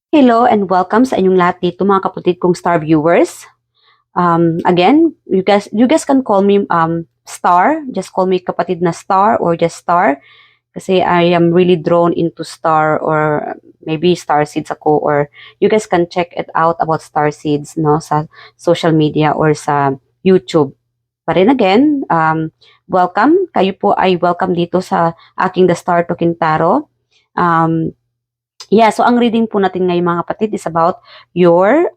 Hello and welcome sa inyong lahat dito mga kapatid kong star viewers. Again, you guys can call me Star. Just call me kapatid na Star or just Star. Kasi I am really drawn into Star or maybe Star Seeds ako, or you guys can check it out about Star Seeds no sa social media or sa YouTube. But then again, welcome. Kayo po ay welcome dito sa aking The Star Talking Tarot. Um, Yeah, so ang reading po natin ngayon mga kapatid is about your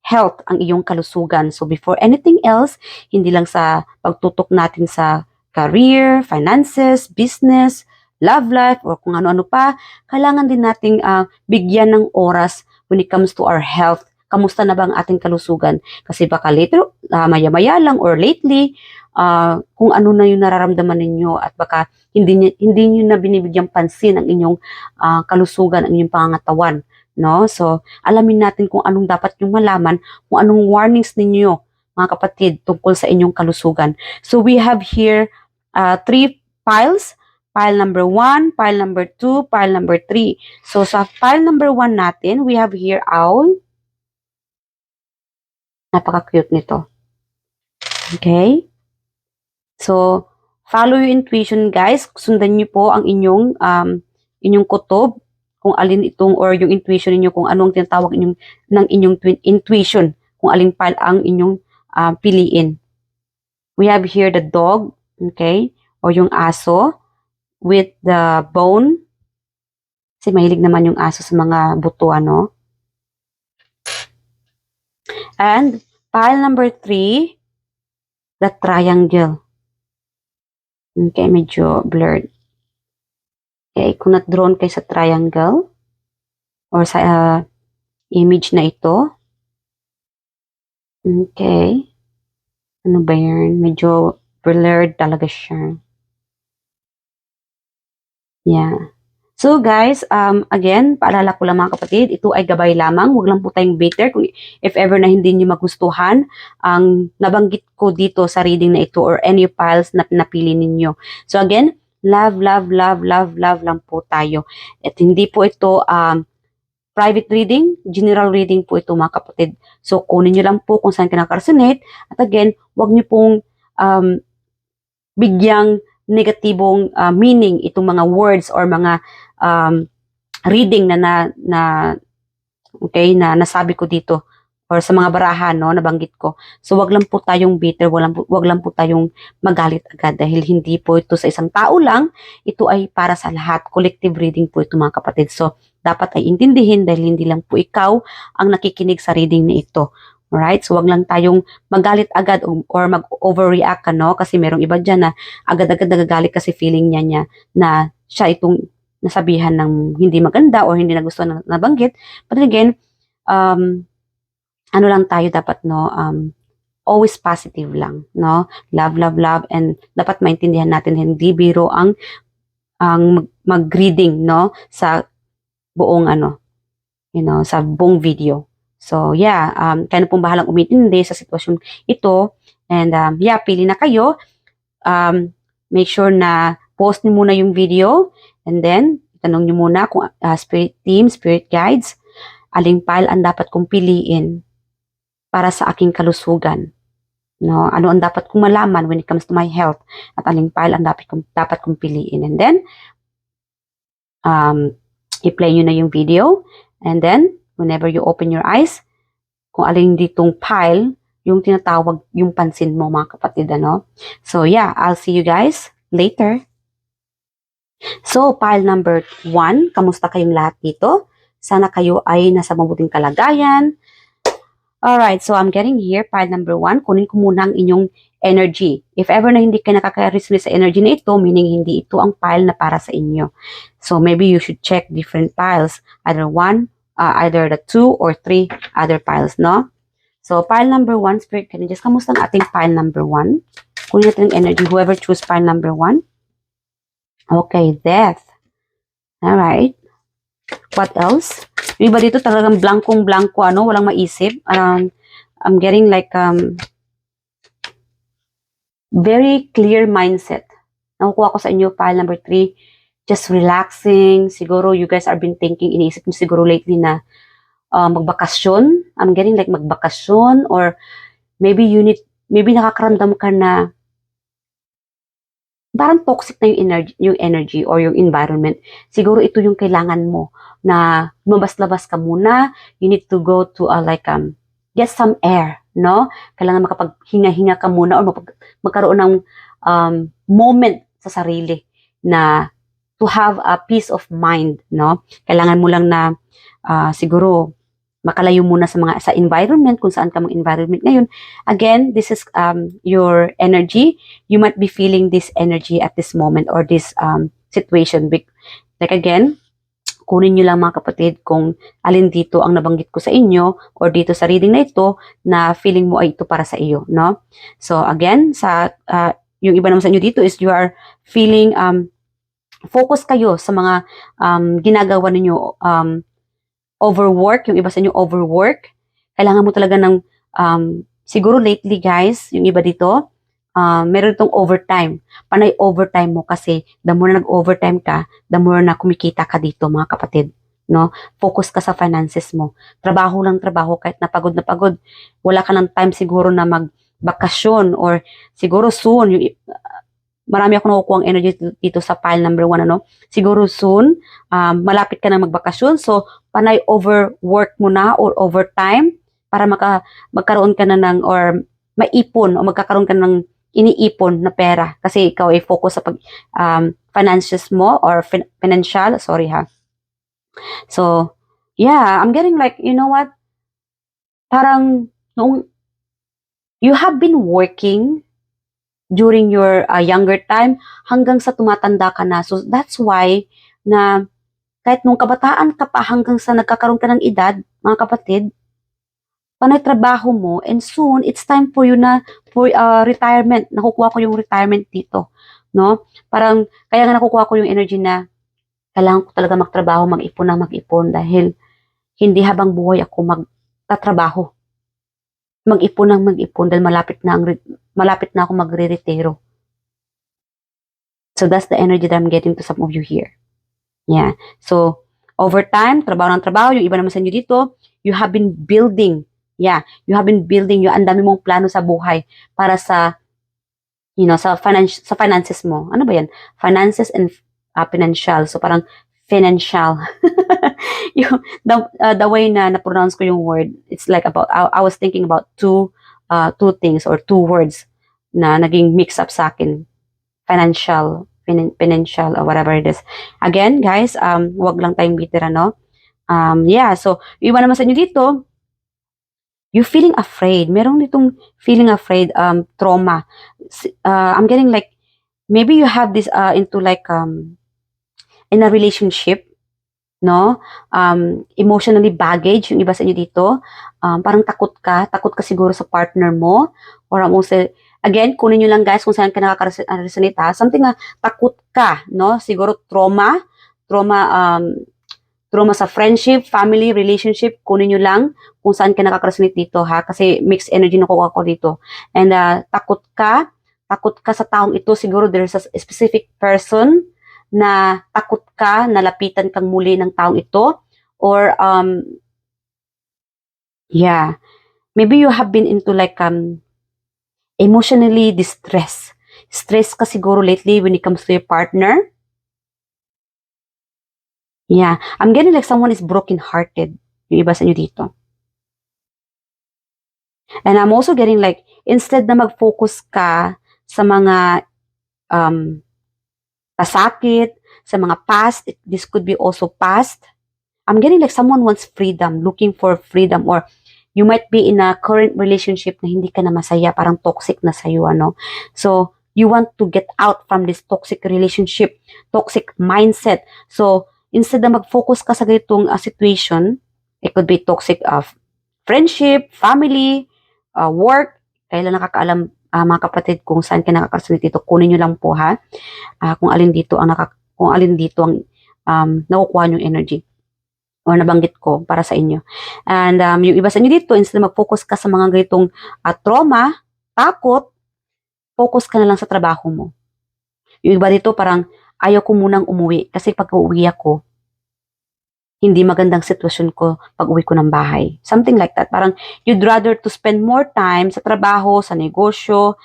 health, ang iyong kalusugan. So before anything else, hindi lang sa pagtutok natin sa career, finances, business, love life, or kung ano-ano pa, kailangan din nating bigyan ng oras when it comes to our health. Kamusta na ba ang ating kalusugan? Kasi baka later, maya-maya lang or lately, kung ano na yung nararamdaman ninyo at baka hindi niyo na binibigyang pansin ang inyong kalusugan, ang inyong pangangatawan, no? So, alamin natin kung anong dapat yung malaman, kung anong warnings ninyo, mga kapatid, tungkol sa inyong kalusugan. So, we have here three piles. Pile number 1, pile number 2, pile number 3. So, sa pile number 1 natin, we have here owl. Napaka-cute nito. Okay? So, follow your intuition, guys. Sundan niyo po ang inyong kutob, kung alin itong, or yung intuition niyo, kung anong tinatawag ng inyong intuition, kung alin pile ang inyong piliin. We have here the dog, okay, or yung aso with the bone. Kasi mahilig naman yung aso sa mga buto, ano. And pile number 3, the triangle. Okay, medyo blurred. Okay, kung not-drawn kayo sa triangle or sa image na ito. Okay. Ano ba yan? Medyo blurred talaga siya. Yeah. So guys, again, paalala ko lang mga kapatid, ito ay gabay lamang. Huwag lang po tayong bitter kung if ever na hindi niyo magustuhan ang nabanggit ko dito sa reading na ito or any files na napili ninyo. So again, love, love, love, love, love lang po tayo. At hindi po ito private reading, general reading po ito mga kapatid. So kunin nyo lang po kung saan ka nakaresonate. At again, huwag nyo pong bigyang negatibong meaning itong mga words or mga reading na okay na nasabi ko dito or sa mga barahan no nabanggit ko. So wag lang po tayong bitter, wag lang po tayong magalit agad dahil hindi po ito sa isang tao lang, ito ay para sa lahat. Collective reading po ito mga kapatid. So dapat ay intindihin dahil hindi lang po ikaw ang nakikinig sa reading na ito. Alright? So wag lang tayong magalit agad or mag-overreact ka, no? Kasi merong iba dyan na agad-agad nagagalit kasi feeling niya na siya itong nasabihan ng hindi maganda or hindi na gusto na nabanggit. But again, ano lang tayo dapat, no? Always positive lang, no? Love, love, love, and dapat maintindihan natin hindi biro ang mag-reading, no? Sa buong sa buong video. So, yeah, kaya na pong bahalang umintindi sa sitwasyon ito. And, yeah, pili na kayo. Make sure na post niyo muna yung video. And then, tanong niyo muna kung spirit team, spirit guides, aling pile ang dapat kong piliin para sa aking kalusugan. No, ano ang dapat kong malaman when it comes to my health at aling pile ang dapat kong piliin. And then, i-play nyo na yung video. And then, whenever you open your eyes, kung alin ditong pile, yung tinatawag yung pansin mo mga kapatid, ano? So, yeah, I'll see you guys later. So, pile number 1, kamusta kayong lahat dito? Sana kayo ay nasa mabuting kalagayan. Alright, so I'm getting here, pile number 1, kunin ko muna ang inyong energy. If ever na hindi kayo nakaka-resonate sa energy na ito, meaning hindi ito ang pile na para sa inyo. So maybe you should check different piles, either the 2 or 3 other piles, no? So pile number 1, Spirit Guardians, kamusta ang ating pile number 1? Kunin natin ang energy, whoever choose pile number 1. Okay, Death. Alright. What else? Yung iba dito talagang blankong-blanko, walang maisip. I'm getting like very clear mindset. Nakukuha ko sa inyo pile number 3, just relaxing. Siguro you guys are been thinking, iniisip niyo siguro lately na magbakasyon. I'm getting like magbakasyon, or maybe maybe nakakaramdam ka na parang toxic na yung energy or yung environment. Siguro ito yung kailangan mo na lumabas-labas ka muna. You need to go to get some air, no? Kailangan makapaghinga-hinga ka muna, or magkaroon ng moment sa sarili na to have a peace of mind, no? Kailangan mo lang na siguro makalayo muna sa environment, kung saan ka mang environment ngayon. Again, this is your energy. You might be feeling this energy at this moment, or this situation. Like again, kunin nyo lang mga kapatid kung alin dito ang nabanggit ko sa inyo, or dito sa reading na ito, na feeling mo ay ito para sa iyo, no? So again, yung iba naman sa inyo dito is you are feeling focus kayo sa mga ginagawa ninyo, overwork, yung iba sa inyo overwork. Kailangan mo talaga ng, siguro lately guys, yung iba dito, meron itong overtime. Panay overtime mo, kasi the more na nag-overtime ka, the more na kumikita ka dito mga kapatid. No? Focus ka sa finances mo. Trabaho lang trabaho, kahit na pagod. Wala ka ng time siguro na magbakasyon, or siguro soon, marami ako nakukuha ang energy dito sa pile number 1, ano? Siguro soon, malapit ka na magbakasyon, so panay overwork mo na or overtime para magkaroon ka na ng, or maipon, o magkakaroon ka ng iniipon na pera, kasi ikaw ay focus sa finances mo, or financial, sorry ha. So, yeah, I'm getting like, you know what? Parang, you have been working during your younger time hanggang sa tumatanda ka na. So, that's why na kahit nung kabataan ka pa hanggang sa nagkakaroon ka ng edad, mga kapatid, panay trabaho mo, and soon, it's time for you na for retirement. Nakukuha ko yung retirement dito. No? Parang, kaya nga nakukuha ko yung energy na kailangan ko talaga magtrabaho, mag-ipon, dahil hindi habang buhay ako magtatrabaho. Mag-ipon dahil malapit na ako magre-retiro. So that's the energy that I'm getting to some of you here. Yeah. So overtime, trabaho ng trabaho, yung iba naman sa inyo dito, you have been building. Yeah, you have been building, yung ang dami mong plano sa buhay para sa sa finances mo. Ano ba 'yan? Finances and financial. So parang financial. The way na na-pronounce ko yung word, it's like about, I was thinking about two things, or two words na naging mix up sa akin. Financial, or whatever it is. Again, guys, wag lang tayong bitter, no? Yeah, so, yung iba naman sa inyo dito, you feeling afraid. Meron ditong feeling afraid, trauma. I'm getting like, maybe you have this into like, in a relationship, no? Emotionally baggage, yung iba sa inyo dito. Parang takot ka siguro sa partner mo, or also, again, kunin nyo lang guys kung saan ka nakaka-resonate ha. Something na takot ka, no? Siguro trauma sa friendship, family, relationship, kunin nyo lang kung saan ka nakaka-resonate dito ha. Kasi mixed energy na kuha ko dito. And takot ka sa taong ito. Siguro there's a specific person na takot ka, nalapitan kang muli ng taong ito, or yeah, maybe you have been into like emotionally distressed. Stress ka siguro lately when it comes to your partner. Yeah, I'm getting like someone is broken-hearted, yung iba sa inyo dito. And I'm also getting like, instead na mag-focus ka sa mga pasakit, sa mga past, this could be also past. I'm getting like someone wants freedom, looking for freedom, or you might be in a current relationship na hindi ka na masaya, parang toxic na sa'yo, ano? So, you want to get out from this toxic relationship, toxic mindset. So, instead na mag-focus ka sa ganitong situation, it could be toxic of friendship, family, work. Kailan nakakaalam, mga kapatid, kung saan ka nakakasunod dito, kunin nyo lang po ha. Kung alin dito ang nakukuha yung energy or nabanggit ko para sa inyo. And yung iba sa inyo dito, instead na mag-focus ka sa mga ganitong trauma, takot, focus ka na lang sa trabaho mo. Yung iba dito parang ayaw ko munang umuwi kasi pag uuwi ako, hindi magandang sitwasyon ko pag uwi ko ng bahay. Something like that. Parang you'd rather to spend more time sa trabaho, sa negosyo,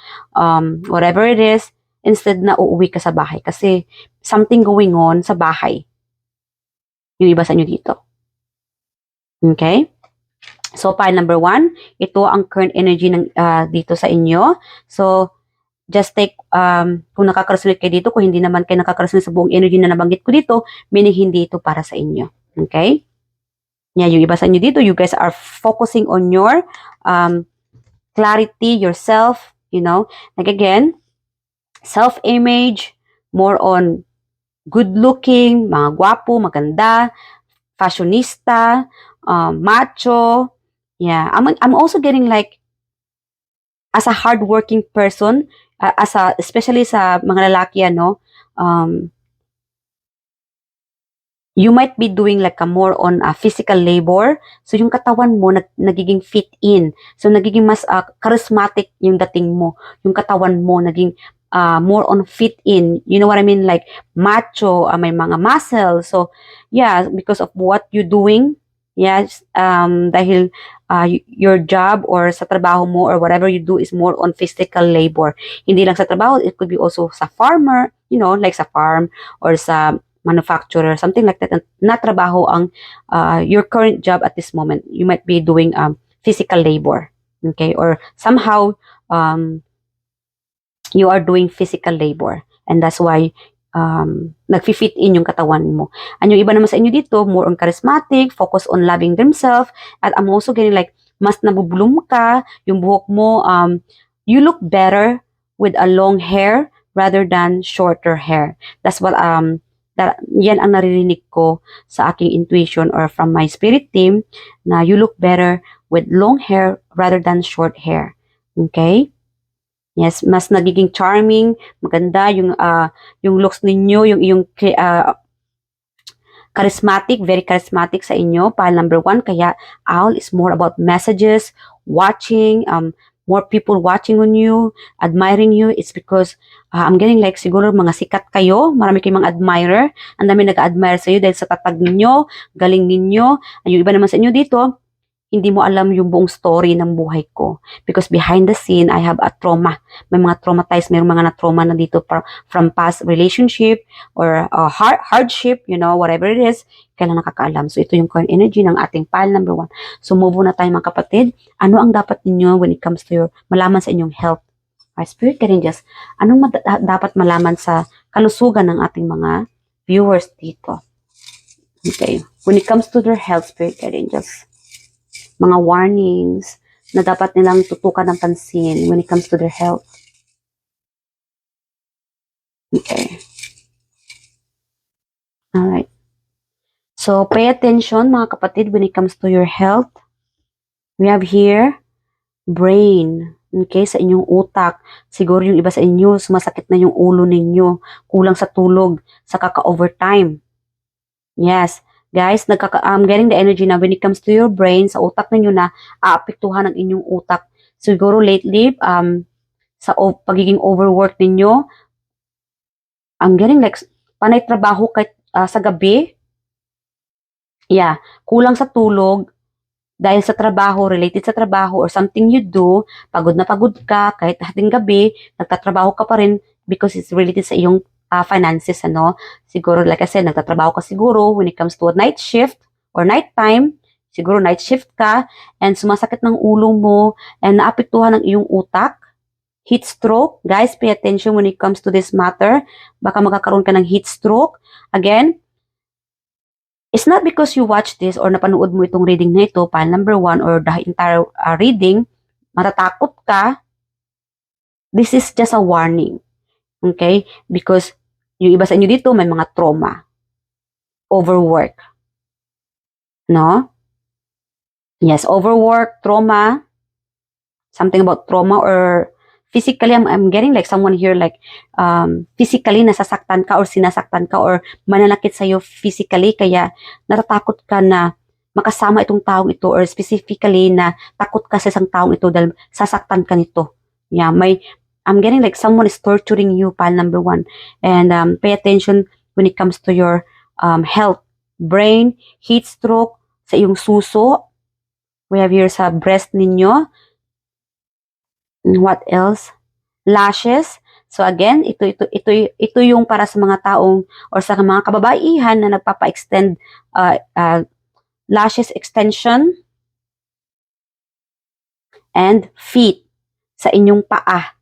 whatever it is, instead na uuwi ka sa bahay. Kasi something going on sa bahay. Yung iba sa inyo dito. Okay? So, pile number 1, ito ang current energy ng dito sa inyo. So, just take, kung nakaka-resonate kayo dito, kung hindi naman kayo nakaka-resonate sa buong energy na nabanggit ko dito, meaning hindi ito para sa inyo. Okay? Yeah, yung iba sa inyo dito, you guys are focusing on your clarity, yourself, you know. Like again, self-image, more on good-looking, mga gwapo, maganda, fashionista, macho. Yeah, I'm also getting like, as a hardworking person, especially sa mga lalaki, you might be doing like a more on physical labor. So, yung katawan mo nagiging fit in. So, nagiging mas charismatic yung dating mo. Yung katawan mo naging more on fit in. You know what I mean? Like macho, may mga muscle. So, yeah, because of what you're doing, yes, dahil your job or sa trabaho mo or whatever you do is more on physical labor. Hindi lang sa trabaho, it could be also sa farmer, you know, like sa farm or sa manufacturer, something like that, na trabaho ang your current job at this moment. You might be doing physical labor, okay? Or somehow, you are doing physical labor. And that's why, nag-fit in yung katawan mo. And yung iba naman sa inyo dito, more on charismatic, focus on loving themselves. At I'm also getting like, mas nabubulong ka, yung buhok mo, you look better with a long hair rather than shorter hair. That's what, yan ang naririnig ko sa aking intuition or from my spirit team, na you look better with long hair rather than short hair. Okay? Yes, mas nagiging charming, maganda yung looks ninyo, yung charismatic, very charismatic sa inyo. Pile number 1, kaya owl is more about messages, watching, more people watching on you, admiring you. It's because I'm getting like siguro mga sikat kayo, marami kayong mga admirer, ang dami nag-admire sa iyo dahil sa tatag ninyo, galing ninyo. Yung iba naman sa inyo dito, hindi mo alam yung buong story ng buhay ko. Because behind the scene, I have a trauma. May mga traumatized, may mga na-trauma na dito from past relationship or hardship, you know, whatever it is, kailan nakakaalam. So, ito yung current energy ng ating pile number 1. So, move na tayo mga kapatid. Ano ang dapat ninyo when it comes to your, malaman sa inyong health? Our spirit guardians, anong dapat malaman sa kalusugan ng ating mga viewers dito? Okay. When it comes to their health, spirit guardians, mga warnings na dapat nilang tutukan ng pansin when it comes to their health. Okay. Alright. So, pay attention mga kapatid when it comes to your health. We have here, brain. Okay, sa inyong utak. Siguro yung iba sa inyo, sumasakit na yung ulo ninyo. Kulang sa tulog, sa kaka-overtime. Yes. Guys, I'm getting the energy na when it comes to your brain, sa utak ninyo na aapektuhan ng inyong utak. Siguro lately, sa pagiging overwork ninyo, I'm getting like, panay trabaho sa gabi. Yeah, kulang sa tulog, dahil sa trabaho, related sa trabaho, or something you do, pagod na pagod ka, kahit hating gabi, nagtatrabaho ka pa rin because it's related sa iyong finances, ano. Siguro, like I said, nagtatrabaho ka siguro when it comes to a night shift or night time, siguro night shift ka, and sumasakit ng ulo mo, and naapektuhan ng iyong utak, heat stroke. Guys, pay attention when it comes to this matter. Baka magkakaroon ka ng heat stroke. Again, it's not because you watch this or napanood mo itong reading na ito, pile number 1 or the entire reading, matatakot ka. This is just a warning. Okay? Because yung iba sa inyo dito may mga trauma. Overwork. No? Yes, overwork, trauma. Something about trauma or physically, I'm getting like someone here like physically nasasaktan ka or sinasaktan ka or mananakit sa'yo physically, kaya natatakot ka na makasama itong taong ito or specifically na takot ka sa isang taong ito dahil sasaktan ka nito. Yeah, may I'm getting like someone is torturing you, pile number 1. And pay attention when it comes to your health, brain, heat stroke, sa iyong suso. We have here sa breast ninyo. What else? Lashes. So again, ito yung para sa mga taong or sa mga kababaihan na nagpapa-extend lashes extension and feet sa inyong paa.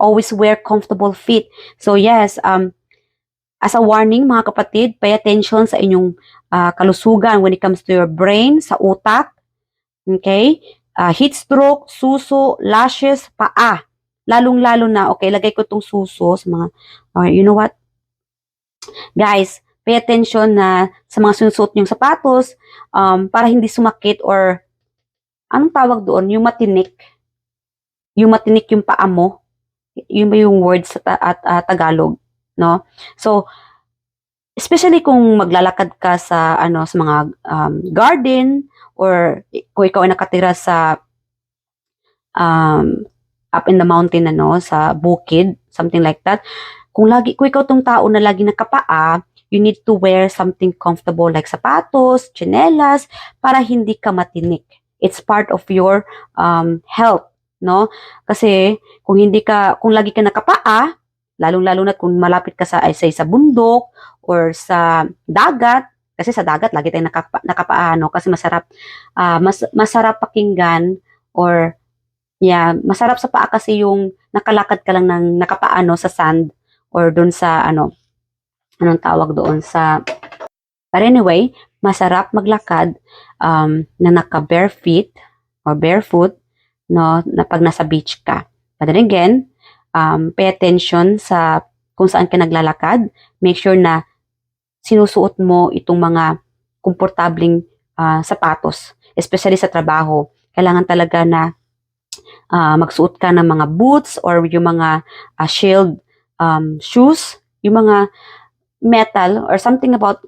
Always wear comfortable feet. So yes, as a warning mga kapatid, pay attention sa inyong kalusugan when it comes to your brain, sa utak, okay? Heat stroke, suso, lashes, paa. Lalong-lalo na, okay, lagay ko itong suso sa mga, you know what? Guys, pay attention na sa mga sinusuot niyong sapatos para hindi sumakit or anong tawag doon? Yung matinik. Yung matinik yung paa mo. Yun ba yung word sa Tagalog, no? So, especially kung maglalakad ka sa sa mga garden or kung ikaw ay nakatira sa up in the mountain sa bukid, something like that. Kung ikaw tong tao na lagi nakapaa, you need to wear something comfortable like sapatos, tsinelas para hindi ka matinik. It's part of your health, no? Kasi kung lagi ka nakapaa, lalong-lalo na kung malapit ka sa bundok or sa dagat, kasi sa dagat lagi tayong nakapaa, no? Kasi masarap pakinggan or masarap sa paa kasi yung nakalakad ka lang ng nakapaa sa sand or doon sa anong tawag doon sa. But anyway, masarap maglakad na naka-bare feet or barefoot, no, na pag nasa beach ka. But then again, pay attention sa kung saan ka naglalakad. Make sure na sinusuot mo itong mga komportabling sapatos, especially sa trabaho. Kailangan talaga na magsuot ka ng mga boots or yung mga shield shoes, yung mga metal or something about,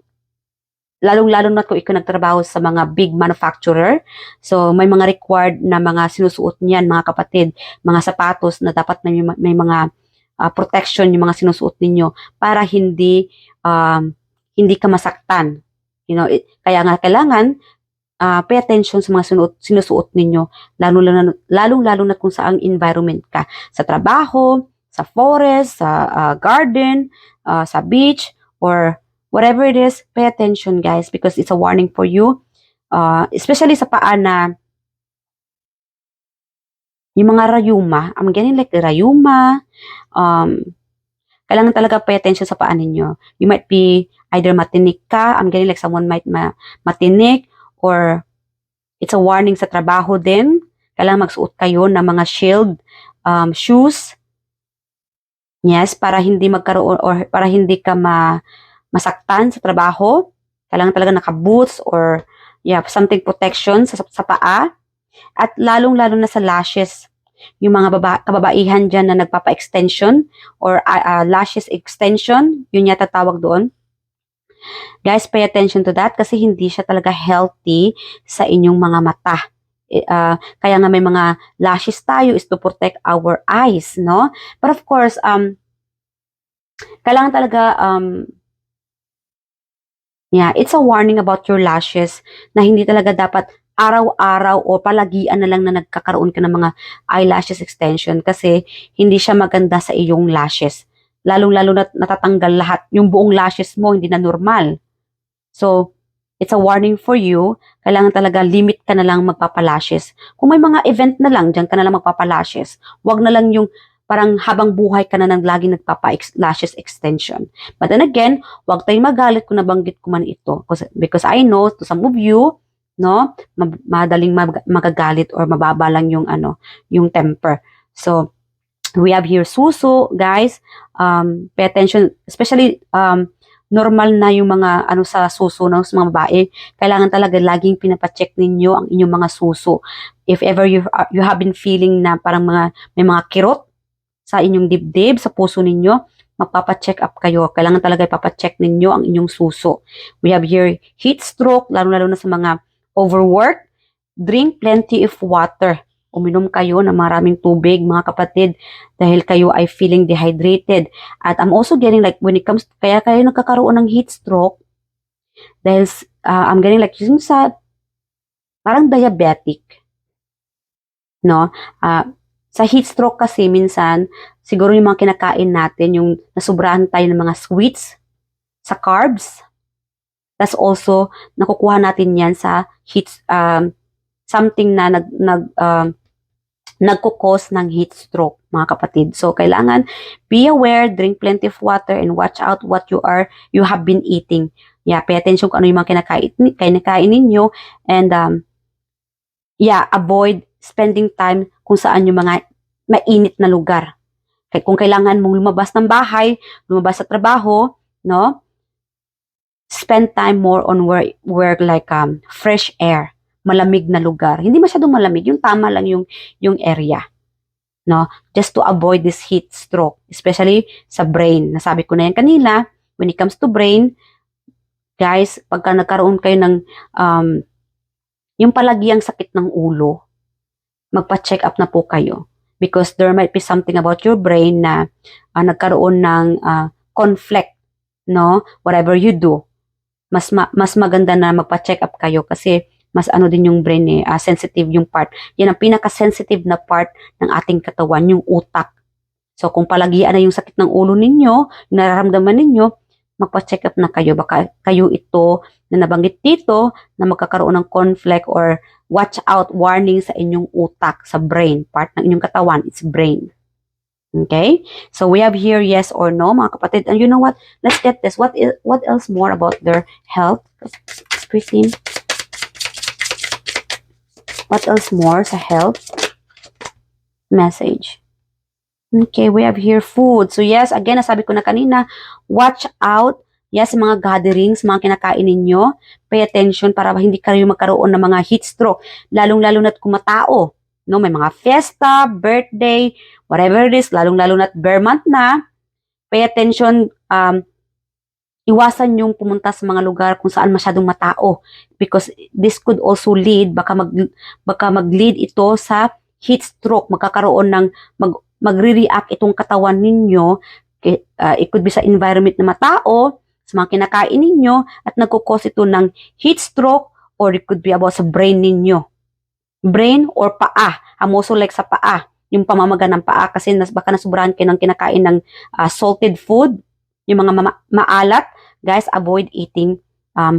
lalong-lalo na kung ikaw nagtrabaho sa mga big manufacturer. So, may mga required na mga sinusuot niyan, mga kapatid, mga sapatos na dapat may mga protection yung mga sinusuot ninyo para hindi ka masaktan. You know, kaya nga kailangan pay attention sa mga sinusuot ninyo, lalong-lalo na kung saang environment ka. Sa trabaho, sa forest, sa garden, sa beach, or whatever it is, pay attention guys because it's a warning for you. Especially sa paa na yung mga rayuma, I'm getting like the rayuma, kailangan talaga pay attention sa paa ninyo. You might be either matinik ka, I'm getting like someone might matinik, or it's a warning sa trabaho din. Kailangan magsuot kayo ng mga shield shoes. Yes, para hindi magkaroon or para hindi ka masaktan sa trabaho. Kailangan talaga naka-boots or something protection sa paa. At lalong-lalo na sa lashes. Yung mga kababaihan dyan na nagpapa-extension or lashes extension, yun yata tawag doon. Guys, pay attention to that kasi hindi siya talaga healthy sa inyong mga mata. Kaya nga may mga lashes tayo is to protect our eyes, no? But of course, kailangan talaga, it's a warning about your lashes na hindi talaga dapat araw-araw o palagian na lang na nagkakaroon ka ng mga eyelashes extension kasi hindi siya maganda sa iyong lashes. Lalong-lalo na natatanggal lahat. Yung buong lashes mo, hindi na normal. So, it's a warning for you. Kailangan talaga limit ka na lang magpapalashes. Kung may mga event na lang, dyan ka na lang magpapalashes. Huwag na lang yung parang habang buhay ka na nang laging nagpapa-lashes extension. But then again, huwag tayong magalit kung nabanggit ko man ito. Because I know, to some of you, no, madaling magagalit or mababa lang yung temper. So, we have here suso, guys. Pay attention, especially normal na yung mga sa suso ng mga babae. Kailangan talaga laging pinapacheck ninyo ang inyong mga suso. If ever you have been feeling na parang may mga kirot sa inyong dibdib, sa puso ninyo, magpapacheck up kayo. Kailangan talaga ipapacheck ninyo ang inyong suso. We have here heat stroke, lalo na sa mga overwork. Drink plenty of water. uminom kayo ng maraming tubig, mga kapatid, dahil kayo ay feeling dehydrated. At I'm also getting like, when it comes, kaya kayo nagkakaroon ng heat stroke, dahil I'm getting like, yung parang diabetic, no? Sa heat stroke kasi, minsan, siguro yung mga kinakain natin, yung nasubrahan tayo ng mga sweets, sa carbs, that's also, nakukuha natin yan sa heat, something na nagkukos ng heat stroke, mga kapatid. So, kailangan be aware, drink plenty of water, and watch out what you have been eating. Yeah, pay attention kung ano yung mga kinakain ninyo, and avoid spending time kung saan yung mga mainit na lugar. Kung kailangan mong lumabas ng bahay, lumabas sa trabaho, no? Spend time more on where like fresh air, malamig na lugar. Hindi masyadong malamig, yung tama lang yung area. No? Just to avoid this heat stroke, especially sa brain. Nasabi ko na yan kanina, when it comes to brain, guys, pagka nagkaroon kayo ng yung palagiang sakit ng ulo, magpa-check up na po kayo. Because there might be something about your brain na nagkaroon ng conflict, no? Whatever you do, mas maganda na magpa-check up kayo kasi mas ano din yung brain sensitive yung part. Yan ang pinaka-sensitive na part ng ating katawan, yung utak. So kung palagian na yung sakit ng ulo ninyo, yung nararamdaman ninyo, magpa-check up na kayo. Baka kayo ito na nabanggit dito na magkakaroon ng conflict or watch out, warning sa inyong utak, sa brain. Part ng inyong katawan, it's brain. Okay? So we have here yes or no, mga kapatid. And you know what? Let's get this. What else more about their health? Squeezing. What else more sa health? Message. Okay, we have here food. So yes, again, nasabi ko na kanina, watch out. Yes, mga gatherings, mga kinakain ninyo. Pay attention para hindi kayo magkaroon ng mga heat stroke. Lalong-lalo na't kumatao. No, may mga fiesta, birthday, whatever it is, lalong-lalo na't bare month na. Pay attention, iwasan yung pumunta sa mga lugar kung saan masyadong matao. Because this could also lead, baka mag-lead ito sa heat stroke. Magkakaroon ng, magre-react itong katawan ninyo. It could be sa environment na matao, sa mga kinakain ninyo, at nagkukos ito ng heat stroke, or it could be about sa brain ninyo. Brain or paa. I'm also like sa paa. Yung pamamaga ng paa kasi baka nasubrahan kayo ng kinakain ng salted food. Yung mga maalat. Guys, avoid eating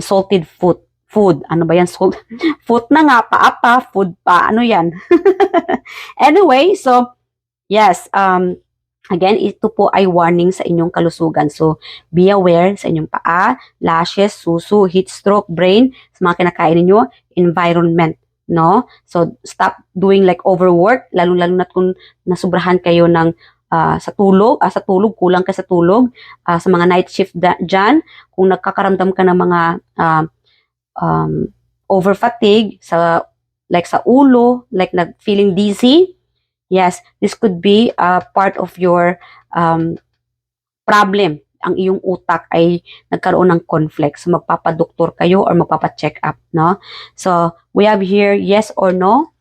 salted food. Ano ba yan? Food na nga. Paa pa. Food pa. Ano yan? Anyway, so, yes. Again, ito po ay warning sa inyong kalusugan. So, be aware sa inyong paa, lashes, suso, heat stroke, brain, sa mga kinakain ninyo, environment. No? So, stop doing like overwork, lalo-lalo na kung nasubrahan kayo ng sa tulog, kulang ka sa tulog, sa mga night shift dyan, kung nagkakaramdam ka ng mga over fatigue, like sa ulo, like feeling dizzy, yes, this could be part of your problem. Ang iyong utak ay nagkaroon ng conflict. So, magpapadoktor kayo or magpapacheck up, no? So, we have here yes or no.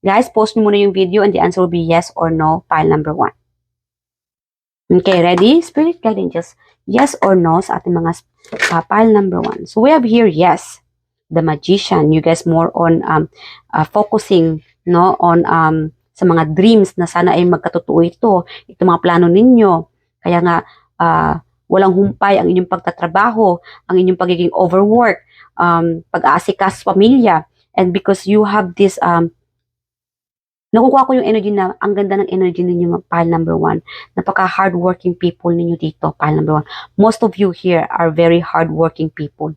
Guys, post nyo muna yung video and the answer will be yes or no, pile number 1. Okay, ready? Spirit guide angels, yes or no sa ating mga pile number 1. So, we have here yes. The magician, you guys more on focusing, no, on sa mga dreams na sana ay magkatotoo ito mga plano ninyo. Kaya nga, walang humpay ang inyong pagtatrabaho, ang inyong pagiging overwork, pag-aasikas sa pamilya. And because you have this, nakukuha ko yung energy na, ang ganda ng energy ninyo, pile number 1. Napaka-hardworking people ninyo dito, pile number 1. Most of you here are very hardworking people.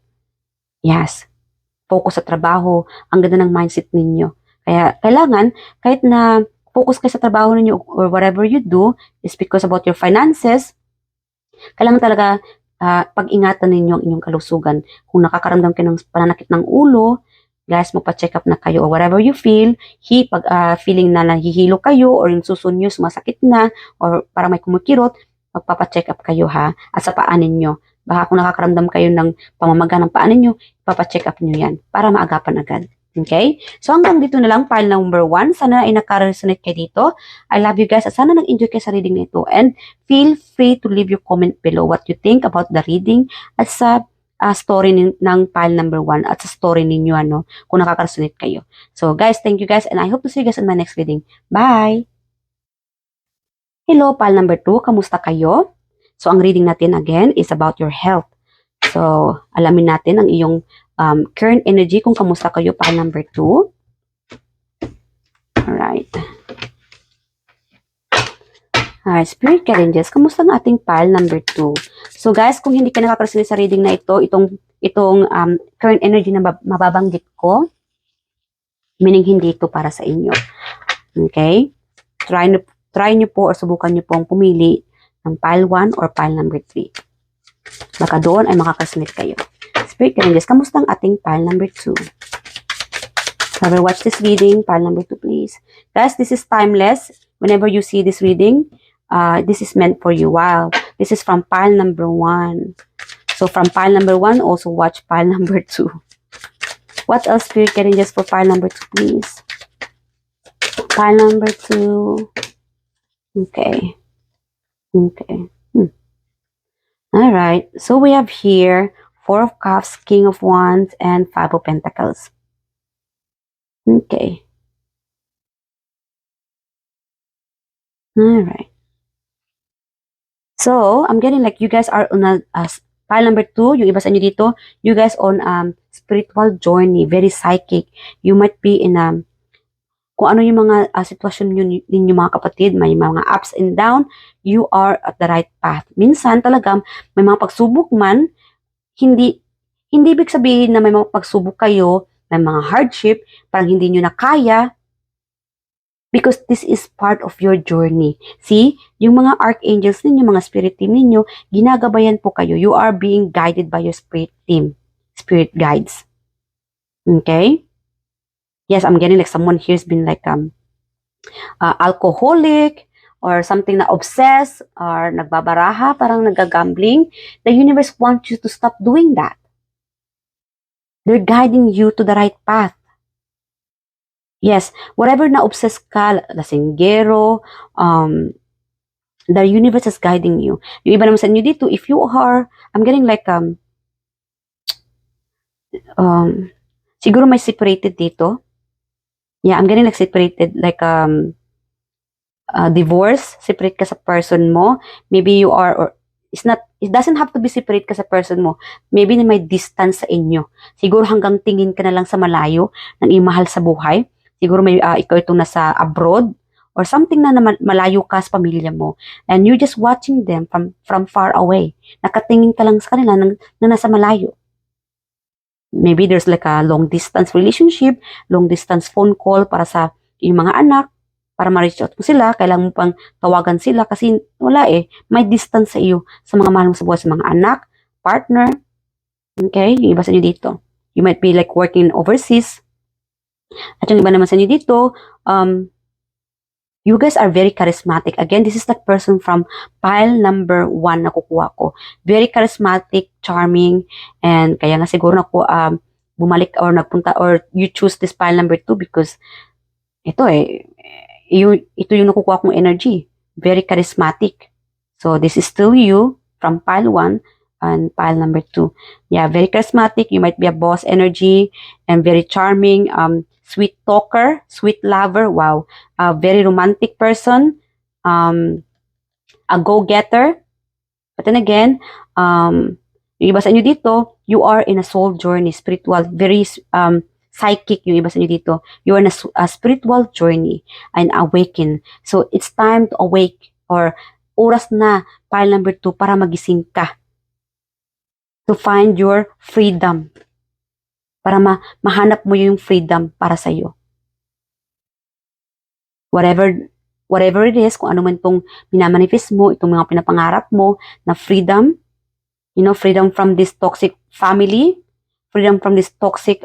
Yes. Focus sa trabaho, ang ganda ng mindset ninyo. Kaya, kailangan, kahit na focus kayo sa trabaho ninyo or whatever you do, is because about your finances, kailangan talaga pag-ingatan ninyo ang inyong kalusugan. Kung nakakaramdam kayo ng pananakit ng ulo, guys, magpa-check up na kayo or whatever you feel, pag feeling na nahihilo kayo or yung suso nyo sumasakit na or parang may kumukirot, magpapa-check up kayo ha, at sa paa ninyo. Baka kung nakakaramdam kayo ng pamamaga ng paa ninyo, ipapa-check up nyo yan para maagapan agad. Okay? So, hanggang dito na lang, pile number 1. Sana ay naka-resonate kayo dito. I love you guys. At sana nag-enjoy kayo sa reading nito. And feel free to leave your comment below what you think about the reading at sa story ng pile number 1 at sa story ninyo, kung nakaka-resonate kayo. So, guys, thank you guys. And I hope to see you guys in my next reading. Bye! Hello, pile number 2. Kamusta kayo? So, ang reading natin again is about your health. So, alamin natin ang iyong current energy kung kamusta kayo, pile number 2. Alright. Alright, Spirit Guardians, kamusta ang ating pile number 2? So guys, kung hindi ka nakakaresonate sa reading na ito, itong current energy na mababanggit ko, meaning hindi ito para sa inyo. Okay? Try nyo po or subukan nyo pong pumili ng pile 1 or pile number 3. Baka doon ay makakaresonate kayo. Spirit Guardians, kamusta ang ating pile number 2? Whoever watch this reading, pile number 2 please. Guys, this is timeless. Whenever you see this reading, this is meant for you. Wow. This is from pile number 1. So from pile number 1, also watch pile number 2. What else, Spirit Guardians, for pile number 2 please? Pile number 2. Okay. Okay. Alright. So we have here 4 of Cups, King of Wands, and 5 of Pentacles. Okay. Alright. So, I'm getting like you guys are on a pile number 2, yung iba sa inyo dito, you guys on spiritual journey, very psychic. You might be in kung ano yung mga sitwasyon ninyo mga kapatid, may mga ups and down, you are at the right path. Minsan talaga, may mga pagsubok man, hindi ibig sabihin na may mga pagsubok kayo, may mga hardship, parang hindi nyo na kaya, because this is part of your journey. See, yung mga archangels ninyo, mga spirit team ninyo, ginagabayan po kayo. You are being guided by your spirit team, spirit guides. Okay? Yes, I'm getting like someone here's been like alcoholic, or something na obsessed, or nagbabaraha, parang nagagambling. The universe wants you to stop doing that. They're guiding you to the right path. Yes, whatever na obsessed ka, lasinggero, the universe is guiding you. Yung iba naman sa inyo dito, if you are, I'm getting like, siguro may separated dito. Yeah, I'm getting like separated, like, divorce, separate ka sa person mo. Maybe you are, or it doesn't have to be separate ka sa person mo. Maybe na may distance sa inyo. Siguro hanggang tingin ka na lang sa malayo ng imahal sa buhay. Siguro may ikaw itong nasa abroad or something na malayo ka sa pamilya mo. And you're just watching them from far away. Nakatingin ka lang sa kanila na nasa malayo. Maybe there's like a long distance relationship, long distance phone call para sa yung mga anak, para ma-reach out mo sila, kailangan mo pang tawagan sila kasi wala may distance sa iyo, sa mga mahal mo sa buhay, sa mga anak, partner, okay? Yung iba sa inyo dito, you might be like working overseas, at yung iba naman sa inyo dito, you guys are very charismatic. Again, this is the person from pile number 1 na kukuha ko. Very charismatic, charming, and kaya nga siguro na ko bumalik or nagpunta or you choose this pile number 2 because ito ito yung nakukuha kong energy. Very charismatic. So, this is still you from pile 1 and pile number 2. Yeah, very charismatic. You might be a boss energy and very charming, sweet talker, sweet lover. Wow. A very romantic person, a go-getter. But then again, yung iba sa inyo dito, you are in a soul journey, spiritual, very psychic yung iba sa inyo dito. You are in a spiritual journey and awaken. So, it's time to awake or oras na pile number 2 para magising ka. To find your freedom. Para mahanap mo yung freedom para sa iyo. Whatever it is, kung ano man itong minamanifest mo, itong mga pinapangarap mo na freedom, freedom from this toxic family, freedom from this toxic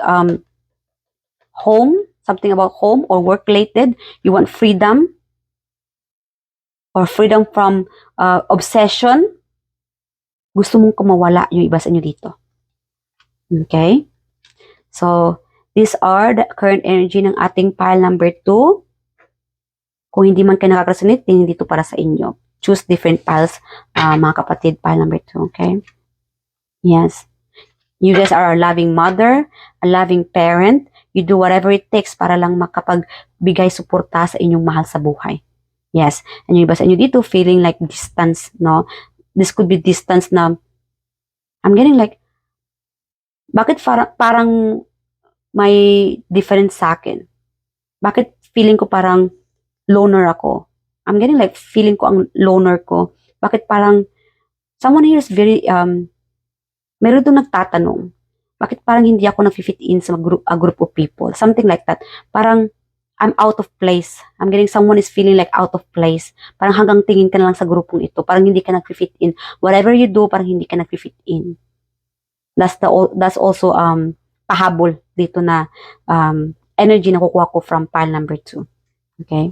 home, something about home or work related, you want freedom or freedom from obsession, gusto mong kumawala yung iba sa inyo dito. Okay? So, These are the current energy ng ating pile number 2. Kung hindi man kayo nakaka-resonate, hindi ito para sa inyo. Choose different piles, mga kapatid, pile number 2, okay? Yes. You guys are a loving mother, a loving parent. You do whatever it takes para lang makapagbigay suporta sa inyong mahal sa buhay. Yes. And yung iba sa inyo dito, feeling like distance, no? This could be distance na, I'm getting like, bakit parang may difference sa akin? Bakit feeling ko parang loner ako? I'm getting like feeling ko ang loner ko. Bakit parang someone here is very meron doon nagtatanong. Bakit parang hindi ako na-fit in sa a group of people? Something like that. Parang I'm out of place. I'm getting someone is feeling like out of place. Parang hanggang tingin ka na lang sa grupong ito. Parang hindi ka nag-fit in. Whatever you do, parang hindi ka nag-fit in. That's also pahabol dito na energy na kukuha ko from pile number 2. Okay?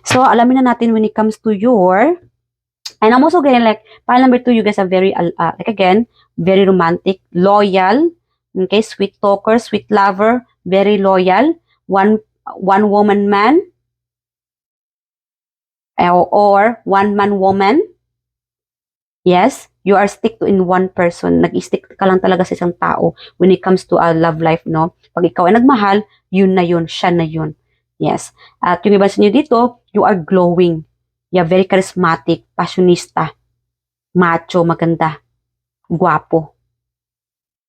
So, alamin na natin when it comes to your, and I'm also getting like, pile number 2, you guys are very, like again, very romantic, loyal, okay, sweet talker, sweet lover, very loyal, one woman man, or one man woman. Yes, you are stick to in one person. Nag-stick ka lang talaga sa isang tao when it comes to a love life, no? Pag ikaw ay nagmahal, yun na yun, siya na yun. Yes. At yung iba sa inyo dito, you are glowing. You're very charismatic, passionista, macho, maganda, guwapo.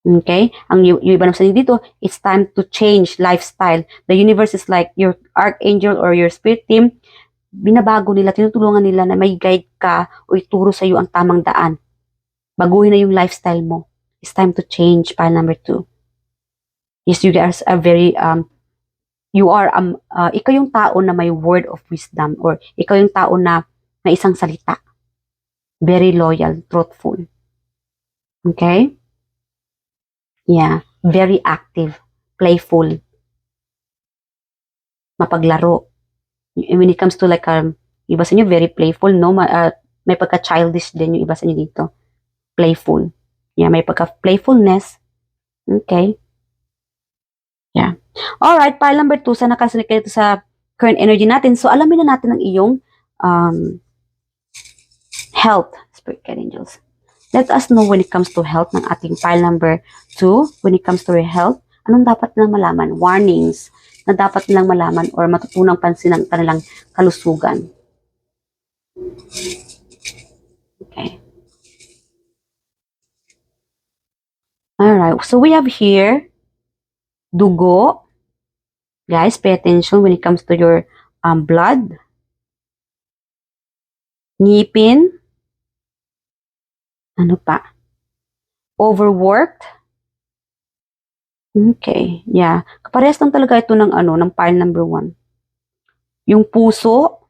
Okay? Yung iba naman sa inyo dito, it's time to change lifestyle. The universe is like your archangel or your spirit team. Binabago nila, tinutulungan nila na may guide ka o ituro sa iyo ang tamang daan. Baguhin na yung lifestyle mo. It's time to change, pile number 2. Yes, you guys are very, ikaw yung tao na may word of wisdom or ikaw yung tao na may isang salita. Very loyal, truthful. Okay? Yeah, very active, playful, mapaglaro. When it comes to like, iba sa inyo, very playful, no? May pagka-childish din yung iba sa inyo dito. Playful. Yeah, may pagka-playfulness. Okay. Yeah. Alright, pile number 2, sana nakasunod kayo sa current energy natin. So, alamin na natin ang iyong health, spirit guide angels. Let us know when it comes to health ng ating pile number 2. When it comes to your health, anong dapat nilang malaman? Warnings na dapat nilang malaman or matutunang pansin ng kanilang kalusugan. Okay. Alright, so we have here dugo. Guys, pay attention when it comes to your blood. Ngipin. Ano pa? Overworked. Okay, yeah. Kaparehas lang talaga ito ng ng pile number 1. Yung puso.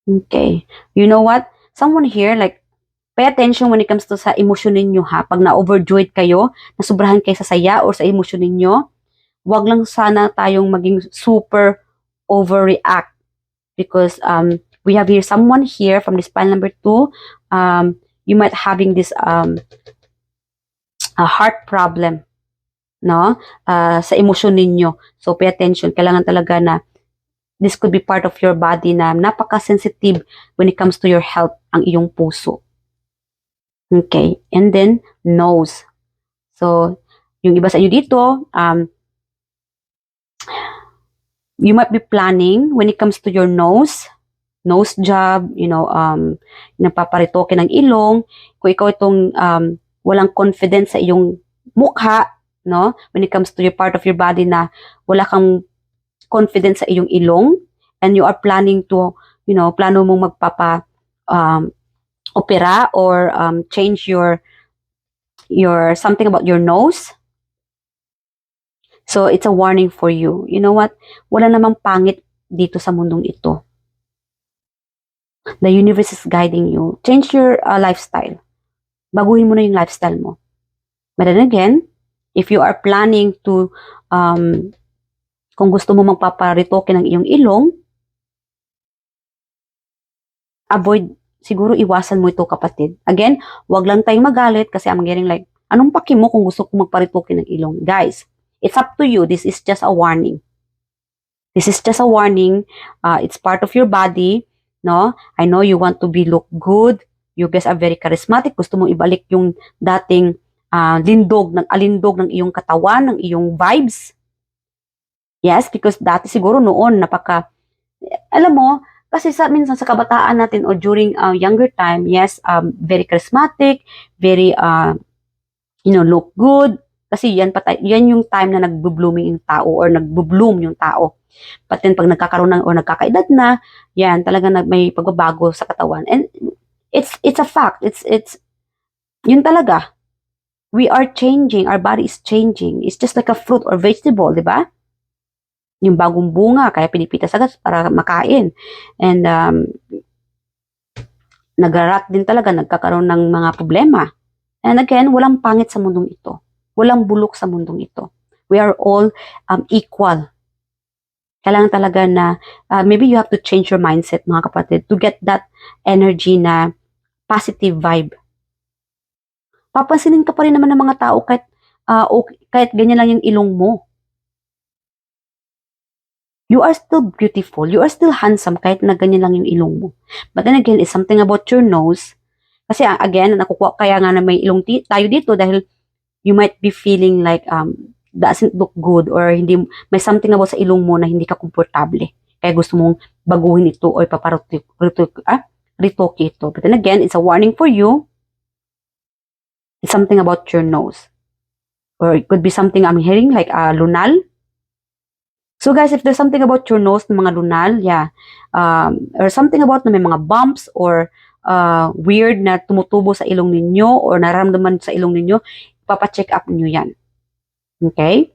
Okay. You know what? Someone here, like, pay attention when it comes to sa emosyon ninyo, ha? Pag na-overjoyed kayo, nasubrahan kayo sa saya or sa emosyon ninyo, wag lang sana tayong maging super overreact. Because we have here someone here from this pile number 2, you might having this a heart problem, no? Sa emosyon ninyo. So, pay attention. Kailangan talaga na this could be part of your body na napaka-sensitive when it comes to your health, ang iyong puso. Okay. And then, nose. So, yung iba sa inyo dito, you might be planning when it comes to your nose job, napaparitoke ng ilong. Kung ikaw itong walang confidence sa iyong mukha, no? When it comes to your part of your body na wala kang confidence sa iyong ilong and you are planning to, plano mong magpapa opera or change your something about your nose. So, it's a warning for you. You know what? Wala namang pangit dito sa mundong ito. The universe is guiding you. Change your lifestyle. Baguhin mo na yung lifestyle mo. But then again, if you are planning to, kung gusto mo magpaparitoke ng iyong ilong, avoid, siguro iwasan mo ito, kapatid. Again, wag lang tayong magalit kasi I'm getting like, anong paki mo kung gusto kong magparitoke ng ilong? Guys, It's up to you. This is just a warning. This is just a warning. It's part of your body, no? I know you want to be look good. You guys are very charismatic. Gusto mong ibalik yung dating alindog ng iyong katawan, ng iyong vibes. Yes, because dati siguro noon alam mo, kasi minsan sa kabataan natin or during younger time, yes, very charismatic, very look good. Kasi yan yung time na nagbo-blooming yung tao or nagbo-bloom yung tao. But then pag nagkakaroon o nagkakaedad na, yan talaga may pagbabago sa katawan. And it's a fact. It's yun talaga. We are changing. Our body is changing. It's just like a fruit or vegetable, di ba? Yung bagong bunga, kaya pinipitas agad para makain. And nagrarat din talaga, nagkakaroon ng mga problema. And again, walang pangit sa mundong ito. Walang bulok sa mundong ito. We are all equal. Kailangan talaga na maybe you have to change your mindset, mga kapatid, to get that energy na positive vibe. Papansinin ka pa rin naman ng mga tao kahit ganyan lang yung ilong mo. You are still beautiful. You are still handsome kahit na ganyan lang yung ilong mo. But then again, it's something about your nose. Kasi again, nakukuha kaya nga na may ilong tayo dito dahil you might be feeling like doesn't look good or hindi may something about sa ilong mo na hindi ka komportable. Kaya gusto mong baguhin ito o retoke ito. But then again, it's a warning for you. It's something about your nose. Or it could be something I'm hearing like lunal. So guys, if there's something about your nose ng mga lunal, yeah, or something about na may mga bumps or weird na tumutubo sa ilong ninyo or nararamdaman sa ilong ninyo, papacheck up nyo yan. Okay?